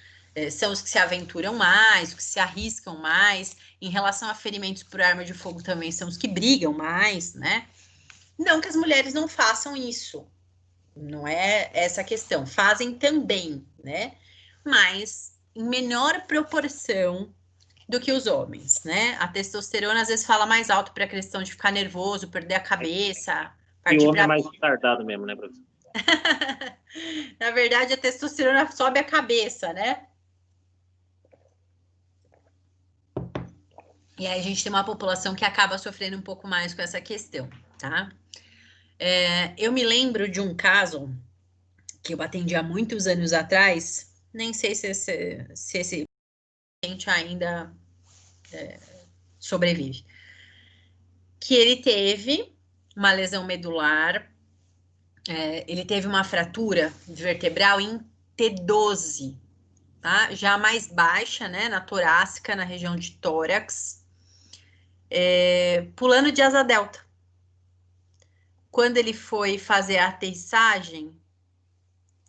São os que se aventuram mais, os que se arriscam mais. Em relação a ferimentos por arma de fogo também são os que brigam mais, né? Não que as mulheres não façam isso, não é essa a questão. Fazem também, né? Mas em menor proporção do que os homens, né? A testosterona às vezes fala mais alto para a questão de ficar nervoso, perder a cabeça, E partir o homem pra... é mais retardado mesmo, né, professor? Na verdade, a testosterona sobe a cabeça, né? E aí a gente tem uma população que acaba sofrendo um pouco mais com essa questão, tá? Eu me lembro de um caso que eu atendi há muitos anos atrás, nem sei se esse paciente ainda sobrevive, que ele teve uma lesão medular, ele teve uma fratura vertebral em T12, tá? Já mais baixa, né, na torácica, na região de tórax, pulando de asa delta. Quando ele foi fazer a aterrissagem,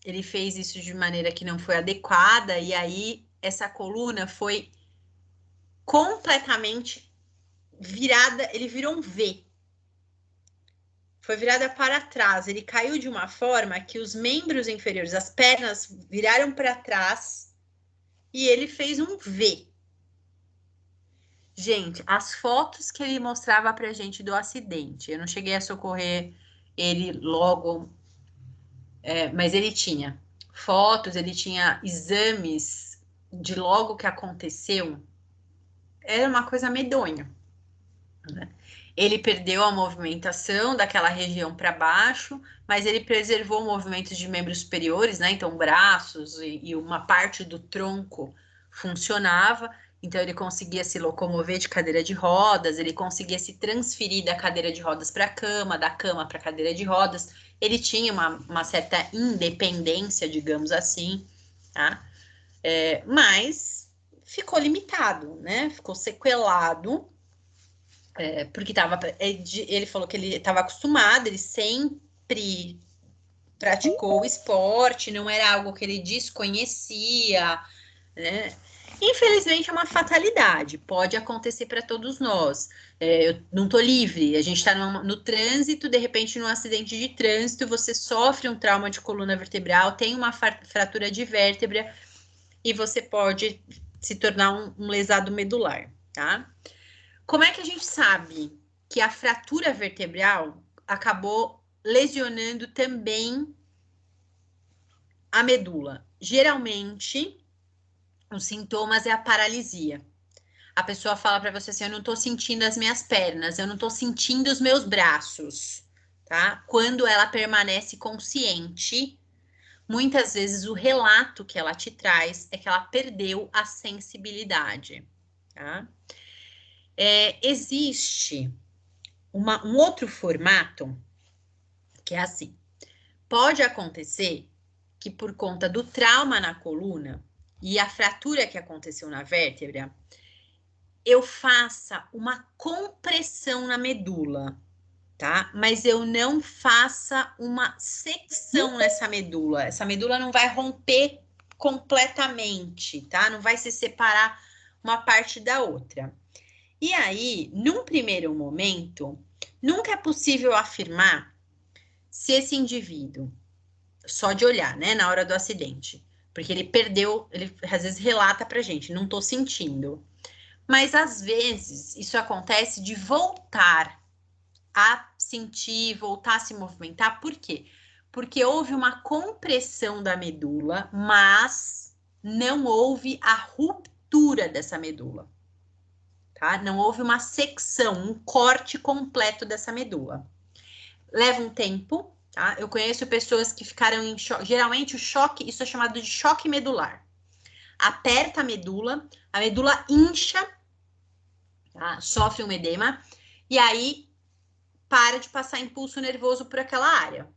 ele fez isso de maneira que não foi adequada, e aí essa coluna foi completamente virada, ele virou um V. Foi virada para trás, ele caiu de uma forma que os membros inferiores, as pernas, viraram para trás e ele fez um V. Gente, as fotos que ele mostrava pra gente do acidente, eu não cheguei a socorrer ele logo, mas ele tinha fotos, ele tinha exames de logo que aconteceu. Era uma coisa medonha, né? Ele perdeu a movimentação daquela região para baixo, mas ele preservou movimentos de membros superiores, né? Então, braços e uma parte do tronco funcionava. Então, ele conseguia se locomover de cadeira de rodas, ele conseguia se transferir da cadeira de rodas para a cama, da cama para a cadeira de rodas. ele tinha uma certa independência, digamos assim, tá? Mas ficou limitado, né? Ficou sequelado, porque ele falou que ele estava acostumado, ele sempre praticou o esporte, não era algo que ele desconhecia, né? Infelizmente é uma fatalidade, pode acontecer para todos nós. Eu não estou livre, a gente está no trânsito, de repente, num acidente de trânsito, você sofre um trauma de coluna vertebral, tem uma fratura de vértebra e você pode se tornar um lesado medular, tá? Como é que a gente sabe que a fratura vertebral acabou lesionando também a medula? Geralmente, os sintomas é a paralisia. A pessoa fala para você assim, eu não estou sentindo as minhas pernas, eu não estou sentindo os meus braços, tá? Quando ela permanece consciente, muitas vezes o relato que ela te traz é que ela perdeu a sensibilidade, tá? Existe um outro formato que é assim, pode acontecer que por conta do trauma na coluna e a fratura que aconteceu na vértebra, eu faça uma compressão na medula, tá? Mas eu não faça uma secção nessa medula. Essa medula não vai romper completamente, tá? Não vai se separar uma parte da outra. E aí, num primeiro momento, nunca é possível afirmar se esse indivíduo, só de olhar, né, na hora do acidente, porque ele perdeu, ele às vezes relata pra gente, não tô sentindo. Mas às vezes isso acontece de voltar a sentir, voltar a se movimentar. Por quê? Porque houve uma compressão da medula, mas não houve a ruptura dessa medula, tá? Não houve uma secção, um corte completo dessa medula. Leva um tempo, tá? Eu conheço pessoas que ficaram em choque. Geralmente o choque, isso é chamado de choque medular. Aperta a medula incha, tá? Sofre um edema, e aí para de passar impulso nervoso por aquela área.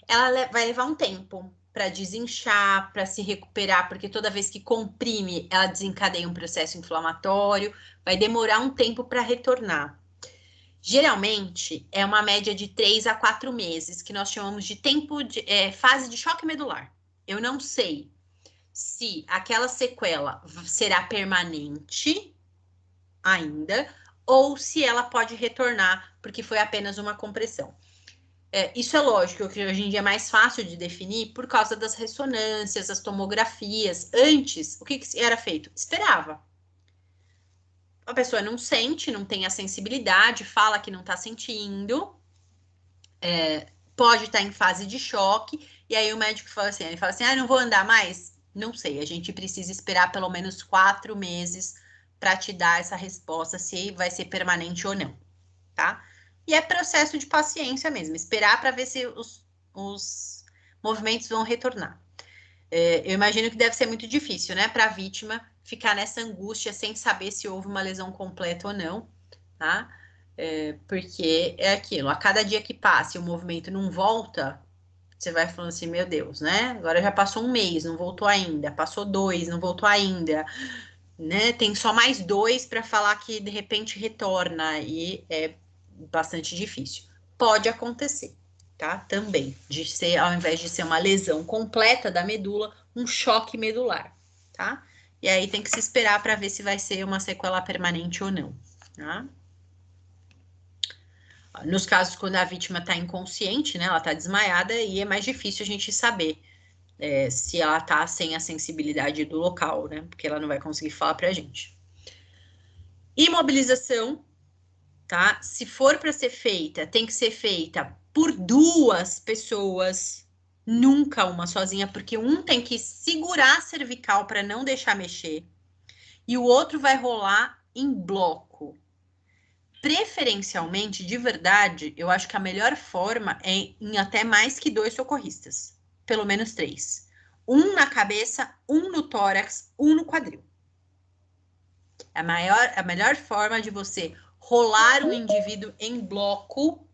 Ela vai levar um tempo para desinchar, para se recuperar, porque toda vez que comprime, ela desencadeia um processo inflamatório, vai demorar um tempo para retornar. Geralmente, é uma média de 3 a 4 meses, que nós chamamos de fase de choque medular. Eu não sei se aquela sequela será permanente ainda, ou se ela pode retornar, porque foi apenas uma compressão. Isso é lógico que hoje em dia é mais fácil de definir por causa das ressonâncias, as tomografias. Antes, o que era feito? Esperava. A pessoa não sente, não tem a sensibilidade, fala que não está sentindo, pode estar em fase de choque, e aí o médico fala assim, não vou andar mais? Não sei, a gente precisa esperar pelo menos 4 meses para te dar essa resposta, se vai ser permanente ou não, tá? E é processo de paciência mesmo, esperar para ver se os movimentos vão retornar. Eu imagino que deve ser muito difícil, né, para a vítima ficar nessa angústia sem saber se houve uma lesão completa ou não, tá? Porque é aquilo, a cada dia que passa e o movimento não volta, você vai falando assim, meu Deus, né? Agora já passou um mês, não voltou ainda, passou 2, não voltou ainda, né? Tem só mais 2 para falar que de repente retorna e é bastante difícil. Pode acontecer, tá? Também, de ser, ao invés de ser uma lesão completa da medula, um choque medular, tá? E aí tem que se esperar para ver se vai ser uma sequela permanente ou não, tá? Nos casos quando a vítima está inconsciente, né? Ela está desmaiada e é mais difícil a gente saber se ela está sem a sensibilidade do local, né? Porque ela não vai conseguir falar para a gente. Imobilização, tá? Se for para ser feita, tem que ser feita por 2 pessoas, nunca uma sozinha, porque um tem que segurar a cervical para não deixar mexer e o outro vai rolar em bloco. Preferencialmente, de verdade, eu acho que a melhor forma é em até mais que 2 socorristas, pelo menos 3. Um na cabeça, um no tórax, um no quadril. A melhor forma de você rolar um indivíduo em bloco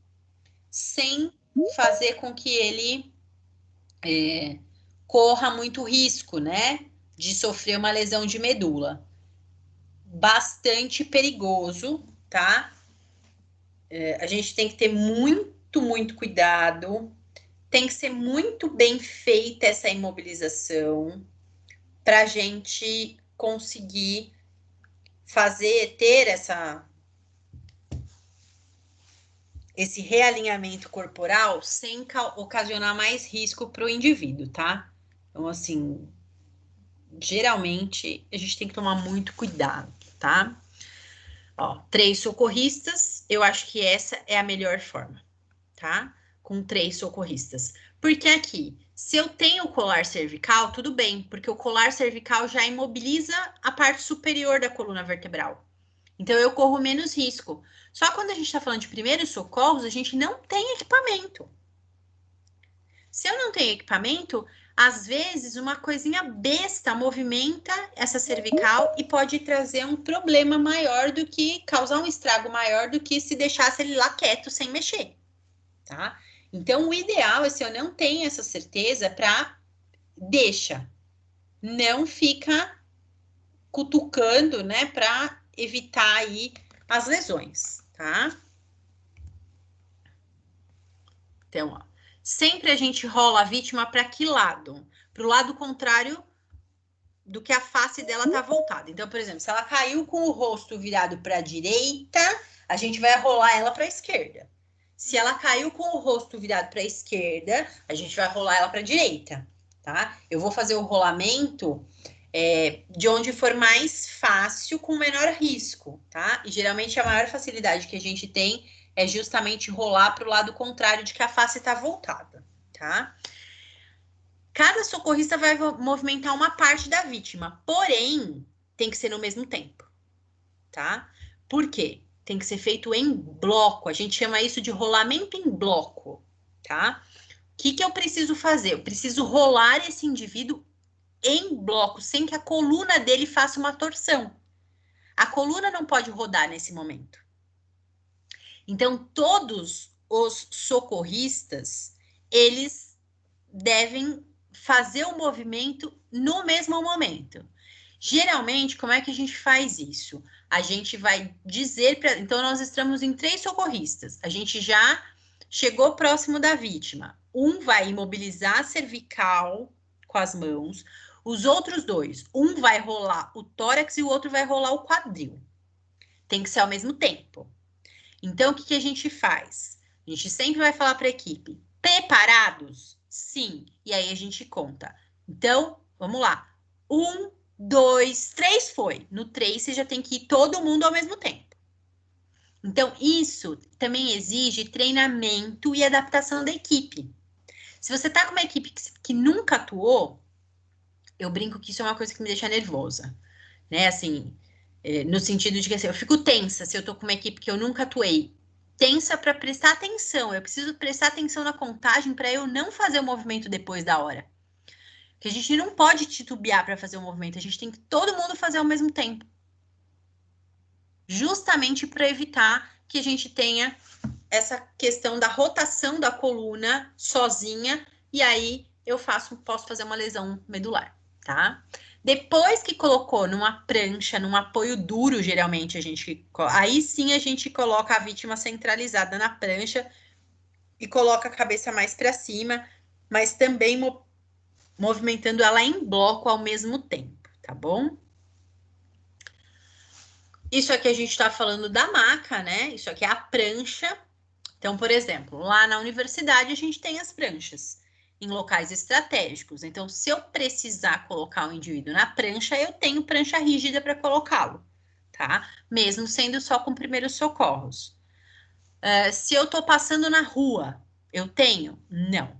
sem fazer com que ele corra muito risco, né, de sofrer uma lesão de medula. Bastante perigoso, tá? A gente tem que ter muito cuidado, tem que ser muito bem feita essa imobilização para a gente conseguir ter esse realinhamento corporal sem ocasionar mais risco para o indivíduo, tá? Então, assim, geralmente a gente tem que tomar muito cuidado, tá? Ó, 3 socorristas, eu acho que essa é a melhor forma, tá? Com 3 socorristas. Porque aqui, se eu tenho o colar cervical, tudo bem, porque o colar cervical já imobiliza a parte superior da coluna vertebral. Então, eu corro menos risco. Só quando a gente está falando de primeiros socorros, a gente não tem equipamento. Se eu não tenho equipamento, às vezes uma coisinha besta movimenta essa cervical e pode trazer um problema maior do que causar um estrago maior do que se deixasse ele lá quieto sem mexer, tá? Então, o ideal é se eu não tenho essa certeza deixa, não fica cutucando, né, para evitar aí as lesões, tá? Então, ó, sempre a gente rola a vítima para que lado? Para o lado contrário do que a face dela tá voltada. Então, por exemplo, se ela caiu com o rosto virado para a direita, a gente vai rolar ela para a esquerda. Se ela caiu com o rosto virado para a esquerda, a gente vai rolar ela para a direita, tá? Eu vou fazer o rolamento de onde for mais fácil, com menor risco, tá? E geralmente a maior facilidade que a gente tem é justamente rolar para o lado contrário de que a face está voltada, tá? Cada socorrista vai movimentar uma parte da vítima, porém, tem que ser no mesmo tempo, tá? Por quê? Tem que ser feito em bloco, a gente chama isso de rolamento em bloco, tá? O que eu preciso fazer? Eu preciso rolar esse indivíduo em bloco, sem que a coluna dele faça uma torção. A coluna não pode rodar nesse momento. Então, todos os socorristas, eles devem fazer o movimento no mesmo momento. Geralmente, como é que a gente faz isso? A gente vai dizer para... Então, nós estamos em 3 socorristas. A gente já chegou próximo da vítima. Um vai imobilizar a cervical com as mãos. Os outros 2, um vai rolar o tórax e o outro vai rolar o quadril. Tem que ser ao mesmo tempo. Então, o que a gente faz? A gente sempre vai falar para a equipe, preparados? Sim. E aí a gente conta. Então, vamos lá. 1, 2, 3 foi. No 3, você já tem que ir todo mundo ao mesmo tempo. Então, isso também exige treinamento e adaptação da equipe. Se você tá com uma equipe que nunca atuou, eu brinco que isso é uma coisa que me deixa nervosa, né? Assim, no sentido de que assim, eu fico tensa se eu tô com uma equipe que eu nunca atuei. Tensa para prestar atenção. Eu preciso prestar atenção na contagem para eu não fazer o movimento depois da hora. Porque a gente não pode titubear para fazer o movimento. A gente tem que todo mundo fazer ao mesmo tempo. Justamente para evitar que a gente tenha essa questão da rotação da coluna sozinha. E aí eu posso fazer uma lesão medular, tá? Depois que colocou numa prancha, num apoio duro, geralmente aí sim a gente coloca a vítima centralizada na prancha e coloca a cabeça mais para cima, mas também movimentando ela em bloco ao mesmo tempo, tá bom? Isso aqui a gente está falando da maca, né? Isso aqui é a prancha. Então, por exemplo, lá na universidade a gente tem as pranchas em locais estratégicos. Então, se eu precisar colocar o indivíduo na prancha, eu tenho prancha rígida para colocá-lo, tá? Mesmo sendo só com primeiros socorros. Se eu estou passando na rua, eu tenho? Não.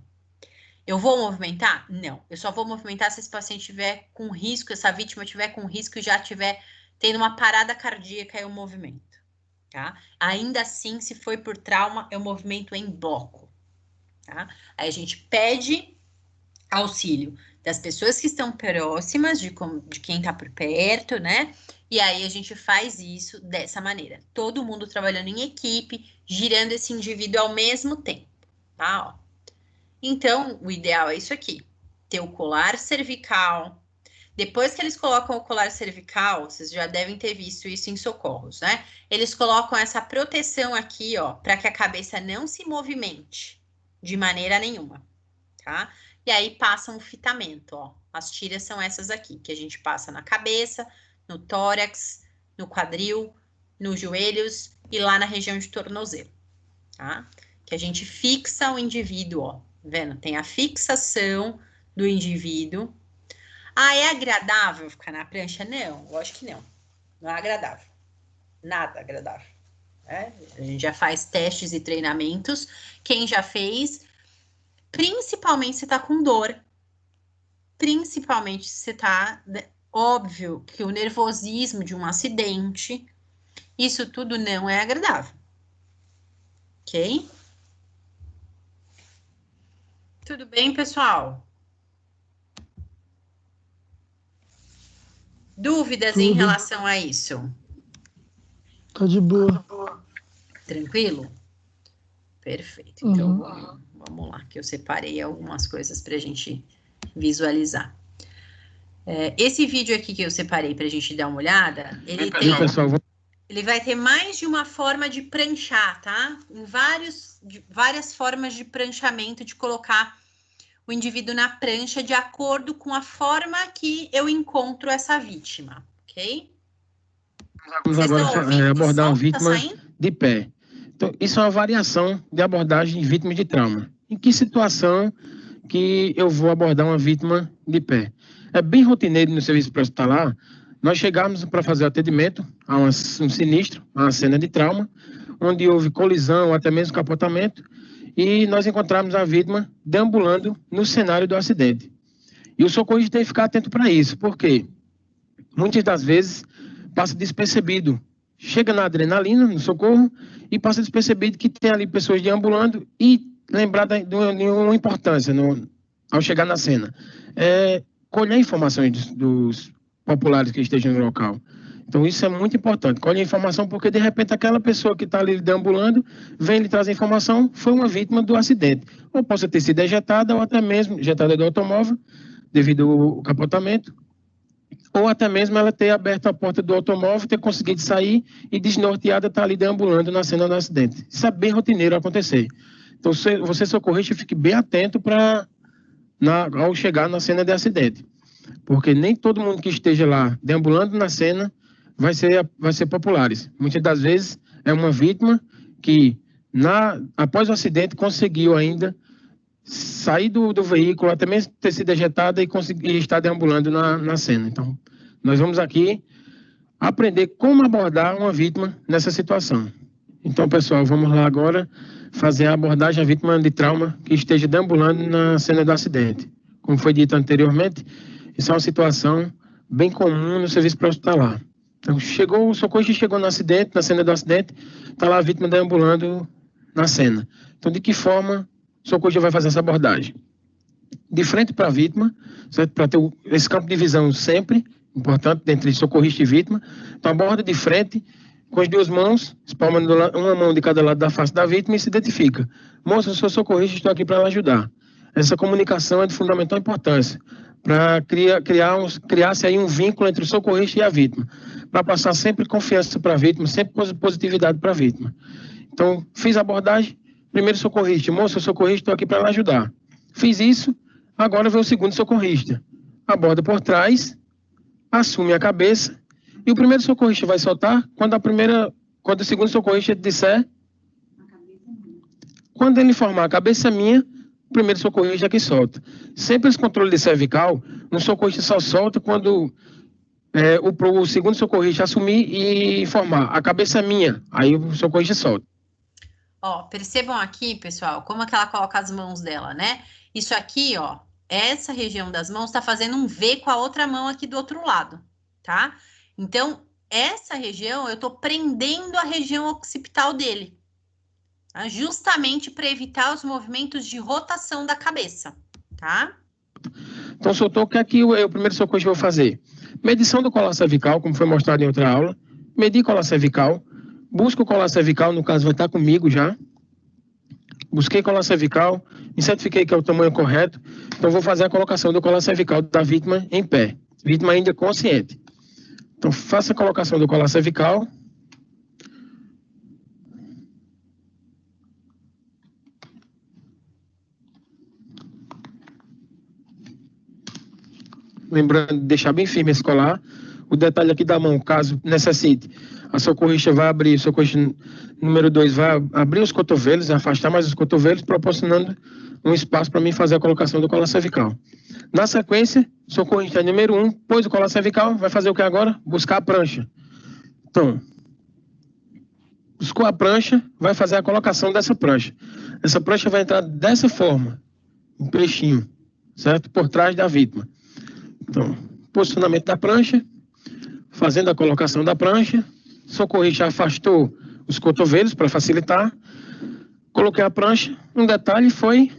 Eu vou movimentar? Não. Eu só vou movimentar se esse paciente tiver com risco, essa vítima tiver com risco e já tiver tendo uma parada cardíaca, eu movimento, tá? Ainda assim, se foi por trauma, eu movimento em bloco. Tá? Aí a gente pede auxílio das pessoas que estão próximas, de quem está por perto, né? E aí a gente faz isso dessa maneira. Todo mundo trabalhando em equipe, girando esse indivíduo ao mesmo tempo, tá? Ó. Então, o ideal é isso aqui. Ter o colar cervical. Depois que eles colocam o colar cervical, vocês já devem ter visto isso em socorros, né? Eles colocam essa proteção aqui, ó, para que a cabeça não se movimente de maneira nenhuma, tá? E aí passam o fitamento, ó. As tiras são essas aqui, que a gente passa na cabeça, no tórax, no quadril, nos joelhos e lá na região de tornozelo, tá? Que a gente fixa o indivíduo, ó. Vendo? Tem a fixação do indivíduo. Ah, é agradável ficar na prancha? Não, lógico que não. Não é agradável. Nada agradável. Né? A gente já faz testes e treinamentos. Quem já fez, principalmente se tá com dor. Principalmente se você tá... Óbvio que o nervosismo de um acidente, isso tudo não é agradável. Ok? Tudo bem, pessoal? Dúvidas em relação a isso? Tá de boa. Tranquilo? Perfeito. Então, vamos lá, que eu separei algumas coisas para a gente visualizar. Esse vídeo aqui que eu separei para a gente dar uma olhada, ele vai ter mais de uma forma de pranchar, tá? Em várias formas de pranchamento, de colocar o indivíduo na prancha de acordo com a forma que eu encontro essa vítima, ok? Vamos agora abordar uma vítima de pé. Então, isso é uma variação de abordagem de vítima de trauma. Em que situação que eu vou abordar uma vítima de pé? É bem rotineiro no serviço pré-hospitalar nós chegarmos para fazer o atendimento a um sinistro, a uma cena de trauma, onde houve colisão ou até mesmo capotamento, e nós encontramos a vítima deambulando no cenário do acidente. E o socorrista tem que ficar atento para isso, porque muitas das vezes passa despercebido. Chega na adrenalina, no socorro, e passa despercebido que tem ali pessoas deambulando e lembrar de uma importância ao chegar na cena. Colher informações dos populares que estejam no local. Então, isso é muito importante. Colhe a informação porque, de repente, aquela pessoa que está ali deambulando vem lhe trazer informação, foi uma vítima do acidente. Ou possa ter sido ejetada, ou até mesmo ejetada do automóvel, devido ao capotamento, ou até mesmo ela ter aberto a porta do automóvel, ter conseguido sair e desnorteada está ali deambulando na cena do acidente. Isso é bem rotineiro acontecer. Então, você socorrista, fique bem atento ao chegar na cena de acidente. Porque nem todo mundo que esteja lá deambulando na cena vai ser populares. Muitas das vezes é uma vítima que, após o acidente, conseguiu ainda sair do veículo, até mesmo ter sido ejetada e estar deambulando na cena. Então, nós vamos aqui aprender como abordar uma vítima nessa situação. Então, pessoal, vamos lá agora fazer a abordagem à vítima de trauma que esteja deambulando na cena do acidente. Como foi dito anteriormente, isso é uma situação bem comum no serviço pré-hospitalar. Então, o socorrista chegou no acidente, na cena do acidente, está lá a vítima deambulando na cena. Então, de que forma o socorrista vai fazer essa abordagem? De frente para a vítima, certo? Para ter esse campo de visão sempre, importante, entre socorrista e vítima. Então, aborda de frente, com as duas mãos, espalmando uma mão de cada lado da face da vítima e se identifica. Moça, eu sou socorrista, estou aqui para ela ajudar. Essa comunicação é de fundamental importância, para criar-se aí um vínculo entre o socorrista e a vítima, para passar sempre confiança para a vítima, sempre positividade para a vítima. Então, fiz a abordagem, primeiro socorrista, moça, socorrista, estou aqui para ela ajudar. Fiz isso, agora vem o segundo socorrista. Aborda por trás, assume a cabeça, e o primeiro socorrista vai soltar quando o segundo socorrista disser, quando ele informar a cabeça minha, o primeiro socorrista que solta. Sempre esse controle de cervical, um socorrista só solta quando o segundo socorrista assumir e informar. A cabeça é minha, aí o socorrista solta. Ó, percebam aqui, pessoal, como é que ela coloca as mãos dela, né? Isso aqui, ó, essa região das mãos tá fazendo um V com a outra mão aqui do outro lado, tá? Então, essa região, eu tô prendendo a região occipital dele. Justamente para evitar os movimentos de rotação da cabeça, tá? Então, soltou, o que aqui o primeiro socorro que eu vou fazer? Medição do colar cervical, como foi mostrado em outra aula. Medir colar cervical. Busca o colar cervical, no caso vai estar comigo já. Busquei colar cervical, me certifiquei que é o tamanho correto, então vou fazer a colocação do colar cervical da vítima em pé. Vítima ainda consciente. Então, faça a colocação do colar cervical. Lembrando de deixar bem firme esse colar. O detalhe aqui da mão, caso necessite, a socorrista vai abrir, o socorrista número 2 vai abrir os cotovelos, afastar mais os cotovelos, proporcionando um espaço para mim fazer a colocação do colar cervical. Na sequência, o socorrista número 1 pôs o colar cervical, vai fazer o que agora? Buscar a prancha. Então, buscou a prancha, vai fazer a colocação dessa prancha. Essa prancha vai entrar dessa forma, um peixinho, certo? Por trás da vítima. Então, posicionamento da prancha, fazendo a colocação da prancha, socorrista afastou os cotovelos para facilitar, coloquei a prancha, um detalhe foi,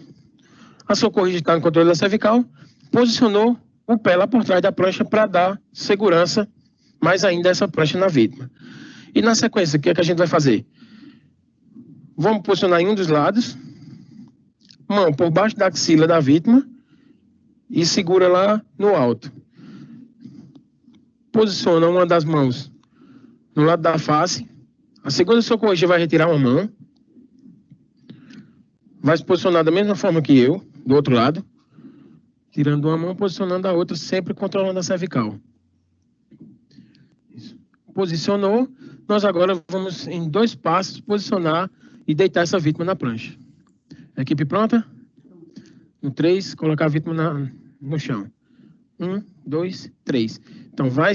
a socorrista está no controle da cervical, posicionou o pé lá por trás da prancha para dar segurança, mais ainda essa prancha na vítima. E na sequência, o que é que a gente vai fazer? Vamos posicionar em um dos lados, mão por baixo da axila da vítima, e segura lá no alto. Posiciona uma das mãos no lado da face. A segunda socorrista vai retirar uma mão. Vai se posicionar da mesma forma que eu, do outro lado. Tirando uma mão, posicionando a outra, sempre controlando a cervical. Isso. Posicionou. Nós agora vamos, em 2 passos, posicionar e deitar essa vítima na prancha. Equipe pronta? No 3, colocar a vítima no chão. 1, 2, 3. Então, vai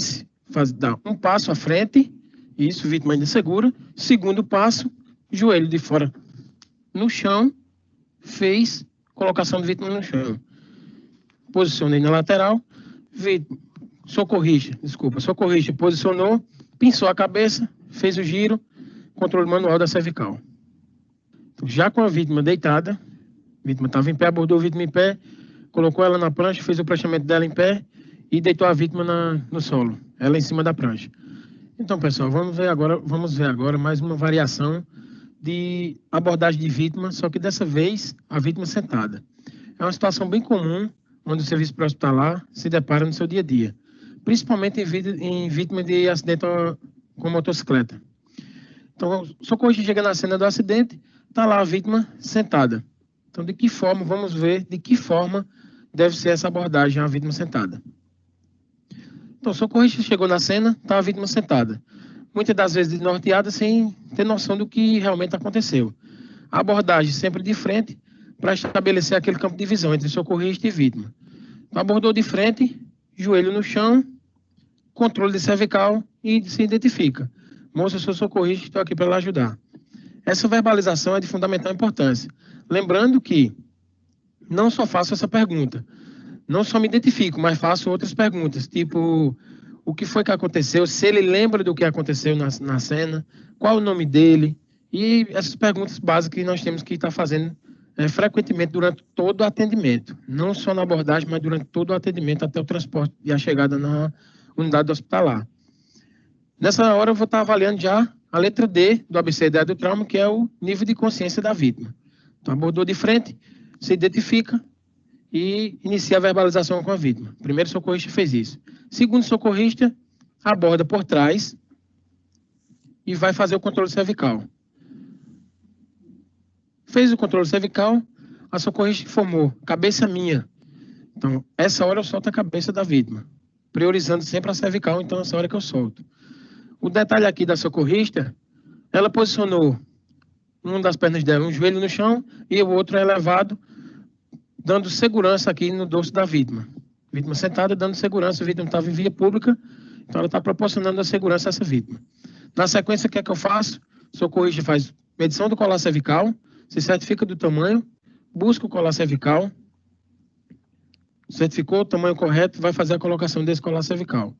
dar um passo à frente. Isso, vítima ainda segura. Segundo passo, joelho de fora no chão. Fez colocação de vítima no chão. Posicionei na lateral. Socorrista posicionou. Pinçou a cabeça. Fez o giro. Controle manual da cervical. Então, já com a vítima deitada. A vítima estava em pé, abordou a vítima em pé, colocou ela na prancha, fez o pranchamento dela em pé e deitou a vítima no solo, ela em cima da prancha. Então, pessoal, vamos ver agora mais uma variação de abordagem de vítima, só que dessa vez a vítima sentada. É uma situação bem comum onde o serviço pré-hospitalar se depara no seu dia a dia, principalmente em vítima de acidente com motocicleta. Então, o socorrista chega na cena do acidente, está lá a vítima sentada. Então, vamos ver de que forma deve ser essa abordagem à vítima sentada. Então, o socorrista chegou na cena, está a vítima sentada. Muitas das vezes desnorteada, sem ter noção do que realmente aconteceu. A abordagem sempre de frente, para estabelecer aquele campo de visão entre socorrista e vítima. Então, abordou de frente, joelho no chão, controle de cervical e se identifica. Moça, eu sou socorrista, estou aqui para lhe ajudar. Essa verbalização é de fundamental importância. Lembrando que não só faço essa pergunta, não só me identifico, mas faço outras perguntas, tipo, o que foi que aconteceu, se ele lembra do que aconteceu na cena, qual o nome dele, e essas perguntas básicas que nós temos que estar fazendo frequentemente durante todo o atendimento, não só na abordagem, mas durante todo o atendimento até o transporte e a chegada na unidade hospitalar. Nessa hora eu vou estar avaliando já a letra D do ABC-DE do trauma, que é o nível de consciência da vítima. Então, abordou de frente, se identifica e inicia a verbalização com a vítima. Primeiro socorrista fez isso. Segundo socorrista, aborda por trás e vai fazer o controle cervical. Fez o controle cervical, a socorrista informou, cabeça minha. Então, essa hora eu solto a cabeça da vítima, priorizando sempre a cervical, então essa hora que eu solto. O detalhe aqui da socorrista, ela posicionou uma das pernas dela, um joelho no chão e o outro elevado, dando segurança aqui no dorso da vítima. Vítima sentada, dando segurança, a vítima estava em via pública, então ela está proporcionando a segurança a essa vítima. Na sequência, o que é que eu faço? O socorrista faz medição do colar cervical, se certifica do tamanho, busca o colar cervical, certificou o tamanho correto, vai fazer a colocação desse colar cervical.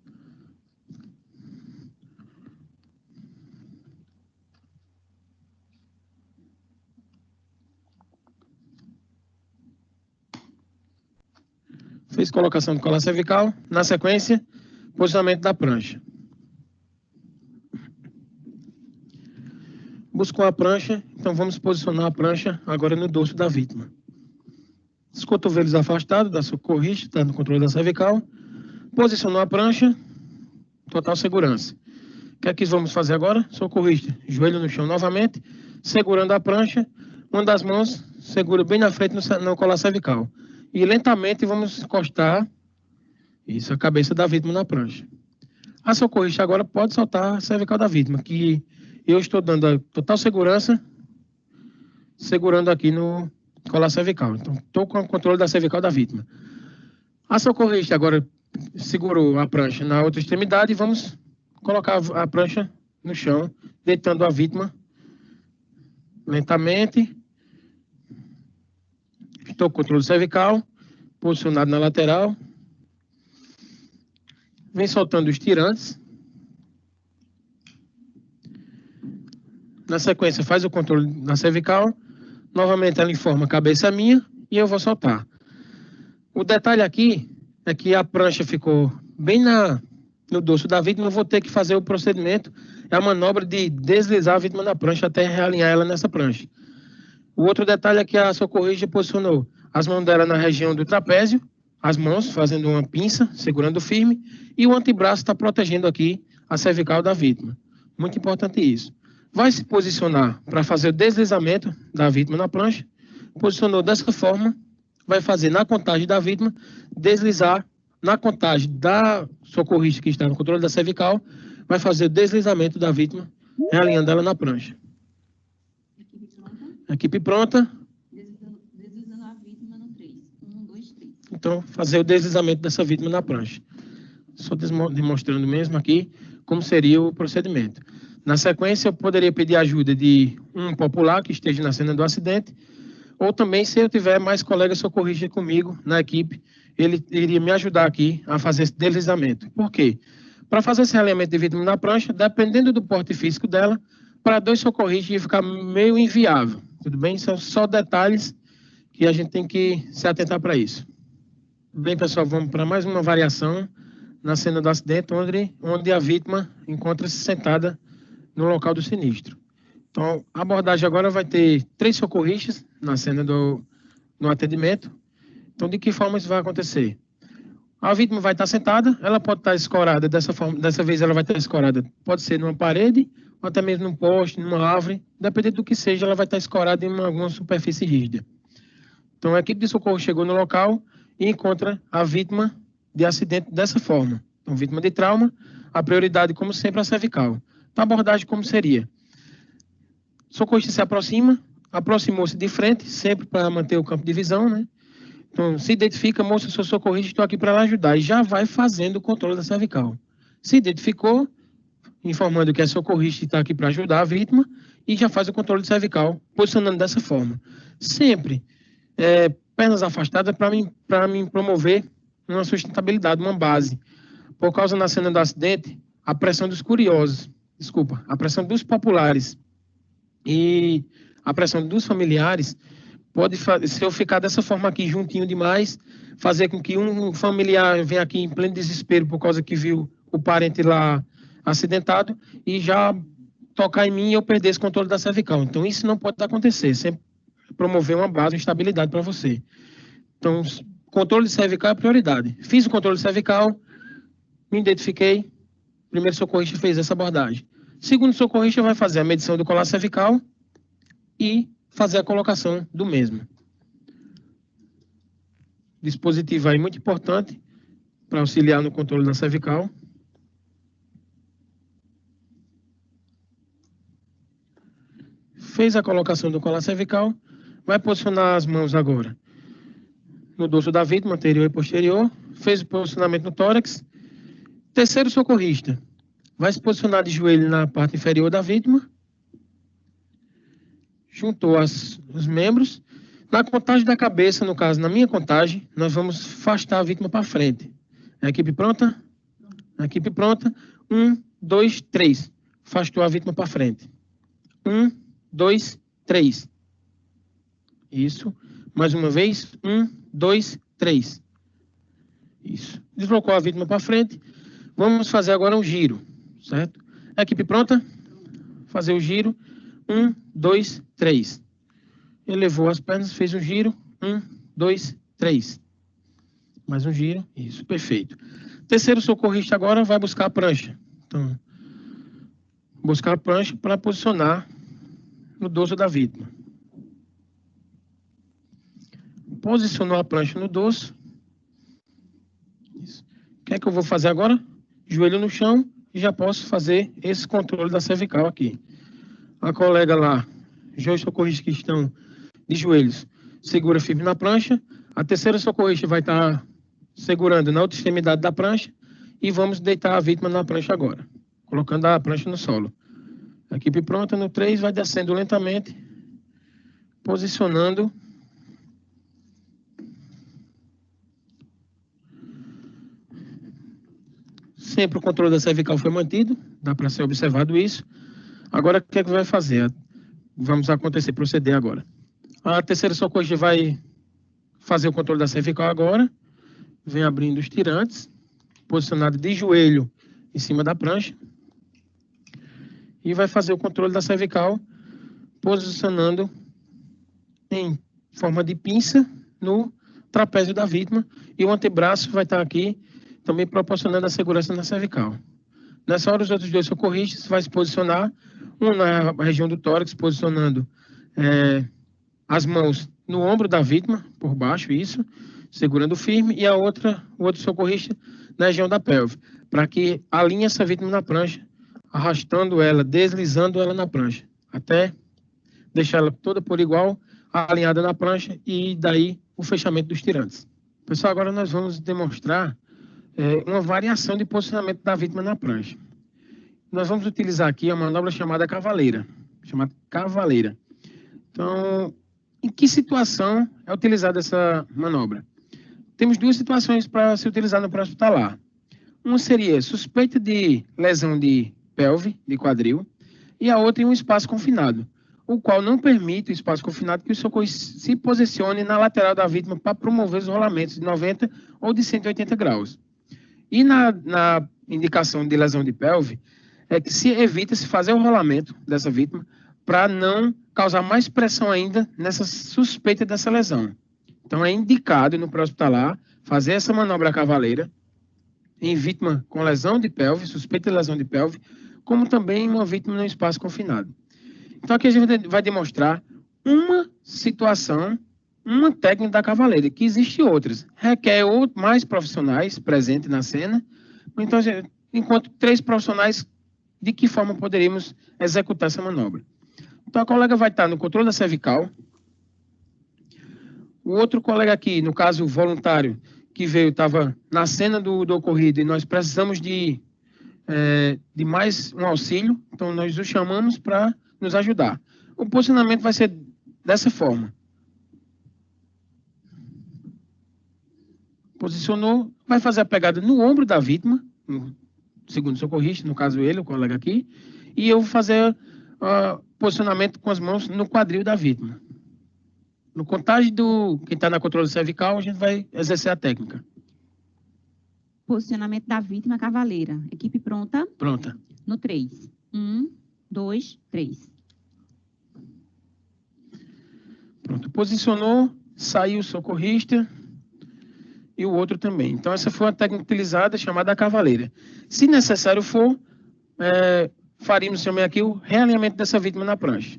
Fez colocação do colar cervical, na sequência, posicionamento da prancha. Buscou a prancha, então vamos posicionar a prancha agora no dorso da vítima. Os cotovelos afastados da socorrista, está no controle da cervical. Posicionou a prancha, total segurança. O que é que vamos fazer agora? Socorrista, joelho no chão novamente, segurando a prancha, uma das mãos segura bem na frente no colar cervical. E lentamente vamos encostar a cabeça da vítima na prancha. A socorrista agora pode soltar a cervical da vítima, que eu estou dando a total segurança, segurando aqui no colar cervical. Então, estou com o controle da cervical da vítima. A socorrista agora segurou a prancha na outra extremidade e vamos colocar a prancha no chão, deitando a vítima lentamente. Estou com o controle cervical, posicionado na lateral. Vem soltando os tirantes. Na sequência, faz o controle na cervical. Novamente, ela informa a cabeça minha e eu vou soltar. O detalhe aqui é que a prancha ficou bem no dorso da vítima. Eu vou ter que fazer o procedimento, é a manobra de deslizar a vítima na prancha até realinhar ela nessa prancha. O outro detalhe é que a socorrista posicionou as mãos dela na região do trapézio, as mãos fazendo uma pinça, segurando firme, e o antebraço está protegendo aqui a cervical da vítima. Muito importante isso. Vai se posicionar para fazer o deslizamento da vítima na prancha. Posicionou dessa forma, vai fazer na contagem da vítima, deslizar na contagem da socorrista que está no controle da cervical, vai fazer o deslizamento da vítima, realinhando ela na prancha. Equipe pronta. Deslizando a vítima no 3. 1, 2, 3. Então, fazer o deslizamento dessa vítima na prancha. Só demonstrando mesmo aqui como seria o procedimento. Na sequência, eu poderia pedir ajuda de um popular que esteja na cena do acidente, ou também, se eu tiver mais colegas socorristas comigo na equipe, ele iria me ajudar aqui a fazer esse deslizamento. Por quê? Para fazer esse realinhamento de vítima na prancha, dependendo do porte físico dela, para 2 socorristas ia ficar meio inviável. Tudo bem? São só detalhes que a gente tem que se atentar para isso. Bem, pessoal, vamos para mais uma variação na cena do acidente, onde a vítima encontra-se sentada no local do sinistro. Então, a abordagem agora vai ter 3 socorristas na cena no atendimento. Então, de que forma isso vai acontecer? A vítima vai estar sentada, ela pode estar escorada dessa vez ela vai estar escorada, pode ser numa parede, ou até mesmo num poste, numa árvore, dependendo do que seja, ela vai estar escorada em alguma superfície rígida. Então, a equipe de socorro chegou no local e encontra a vítima de acidente dessa forma. Então, vítima de trauma, a prioridade, como sempre, a cervical. Então, a abordagem como seria? O socorrista se aproximou-se de frente, sempre para manter o campo de visão, né? Então, se identifica, moça, sou socorrista, estou aqui para ela ajudar. E já vai fazendo o controle da cervical. Se identificou, informando que é socorrista e está aqui para ajudar a vítima, e já faz o controle cervical, posicionando dessa forma. Sempre, pernas afastadas para mim promover uma sustentabilidade, uma base. Por causa, na cena do acidente, a pressão dos curiosos, a pressão dos populares e a pressão dos familiares pode, se eu ficar dessa forma aqui juntinho demais, fazer com que um familiar venha aqui em pleno desespero por causa que viu o parente lá acidentado e já tocar em mim e eu perder esse controle da cervical. Então, isso não pode acontecer. Sempre promover uma base, uma estabilidade para você. Então, controle cervical é a prioridade. Fiz o controle cervical, me identifiquei, primeiro socorrista fez essa abordagem. Segundo socorrista vai fazer a medição do colar cervical e fazer a colocação do mesmo. Dispositivo aí muito importante para auxiliar no controle da cervical. Fez a colocação do colar cervical, vai posicionar as mãos agora no dorso da vítima, anterior e posterior. Fez o posicionamento no tórax. Terceiro socorrista vai se posicionar de joelho na parte inferior da vítima. Juntou os membros. Na contagem da cabeça, no caso, na minha contagem, nós vamos afastar a vítima para frente. A equipe pronta? A equipe pronta. 1, 2, 3. Afastou a vítima para frente. 1, 2, 3. Isso. Mais uma vez. 1, 2, 3. Isso. Deslocou a vítima para frente. Vamos fazer agora um giro, certo? A equipe pronta? Fazer o giro. 1, 1, 2, 3. Elevou as pernas, fez um giro. 1, 2, 3. Mais um giro. Isso, perfeito. Terceiro socorrista agora vai buscar a prancha. Então, buscar a prancha para posicionar no dorso da vítima. Posicionou a prancha no dorso. Isso. O que é que eu vou fazer agora? Joelho no chão e já posso fazer esse controle da cervical aqui. A colega lá, já os socorristas que estão de joelhos, segura firme na prancha. A terceira socorrista vai estar segurando na outra extremidade da prancha e vamos deitar a vítima na prancha agora, colocando a prancha no solo. A equipe pronta, no 3, vai descendo lentamente, posicionando. Sempre o controle da cervical foi mantido, dá para ser observado isso. Agora, o que é que vai fazer? Vamos proceder agora. A terceira socorrista vai fazer o controle da cervical agora. Vem abrindo os tirantes, posicionado de joelho em cima da prancha. E vai fazer o controle da cervical, posicionando em forma de pinça no trapézio da vítima. E o antebraço vai estar aqui, também proporcionando a segurança na cervical. Nessa hora, os outros dois socorristas vão se posicionar, um na região do tórax, posicionando as mãos no ombro da vítima, por baixo, isso, segurando firme, e o outro socorrista na região da pelve, para que alinhe essa vítima na prancha, arrastando ela, deslizando ela na prancha, até deixar ela toda por igual, alinhada na prancha, e daí o fechamento dos tirantes. Pessoal, agora nós vamos demonstrar uma variação de posicionamento da vítima na prancha. Nós vamos utilizar aqui a manobra chamada cavaleira. Então, em que situação é utilizada essa manobra? Temos duas situações para se utilizar no pré-hospitalar. Uma seria suspeita de lesão de pelve, de quadril, e a outra em um espaço confinado, o qual não permite o espaço confinado que o socorrista se posicione na lateral da vítima para promover os rolamentos de 90 ou de 180 graus. E na indicação de lesão de pelve, é que se evita se fazer o rolamento dessa vítima para não causar mais pressão ainda nessa suspeita dessa lesão. Então, é indicado no pré-hospitalar fazer essa manobra cavaleira em vítima com lesão de pelve, suspeita de lesão de pelve, como também uma vítima no espaço confinado. Então, aqui a gente vai demonstrar uma situação, uma técnica da cavaleira, que existem outras. Requer mais profissionais presentes na cena. Então, enquanto 3 profissionais, de que forma poderíamos executar essa manobra? Então, a colega vai estar no controle da cervical. O outro colega aqui, no caso, voluntário, que veio, estava na cena do ocorrido e nós precisamos de mais um auxílio. Então, nós o chamamos para nos ajudar. O posicionamento vai ser dessa forma. Posicionou, vai fazer a pegada no ombro da vítima, no segundo socorrista, no caso ele, o colega aqui, e eu vou fazer posicionamento com as mãos no quadril da vítima. No contagem quem está na controle cervical, a gente vai exercer a técnica. Posicionamento da vítima cavaleira. Equipe pronta? Pronta. No 3. 1, 2, 3. Pronto. Posicionou, saiu o socorrista e o outro também. Então, essa foi uma técnica utilizada chamada cavaleira. Se necessário for, faríamos também aqui o realinhamento dessa vítima na prancha.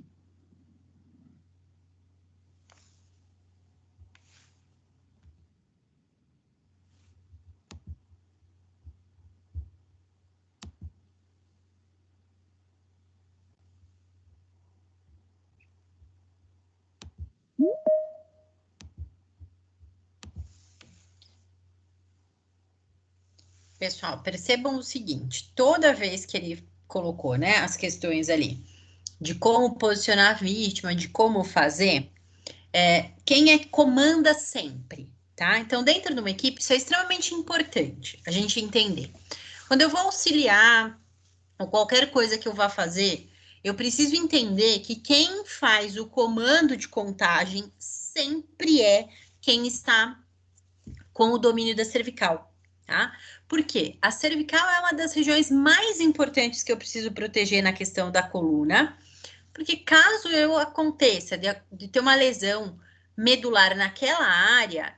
Pessoal, percebam o seguinte, toda vez que ele colocou, né, as questões ali de como posicionar a vítima, de como fazer, quem comanda sempre, tá? Então, dentro de uma equipe, isso é extremamente importante, a gente entender. Quando eu vou auxiliar, ou qualquer coisa que eu vá fazer, eu preciso entender que quem faz o comando de contagem sempre é quem está com o domínio da cervical, tá? Por quê? A cervical é uma das regiões mais importantes que eu preciso proteger na questão da coluna, Porque caso eu aconteça de ter uma lesão medular naquela área,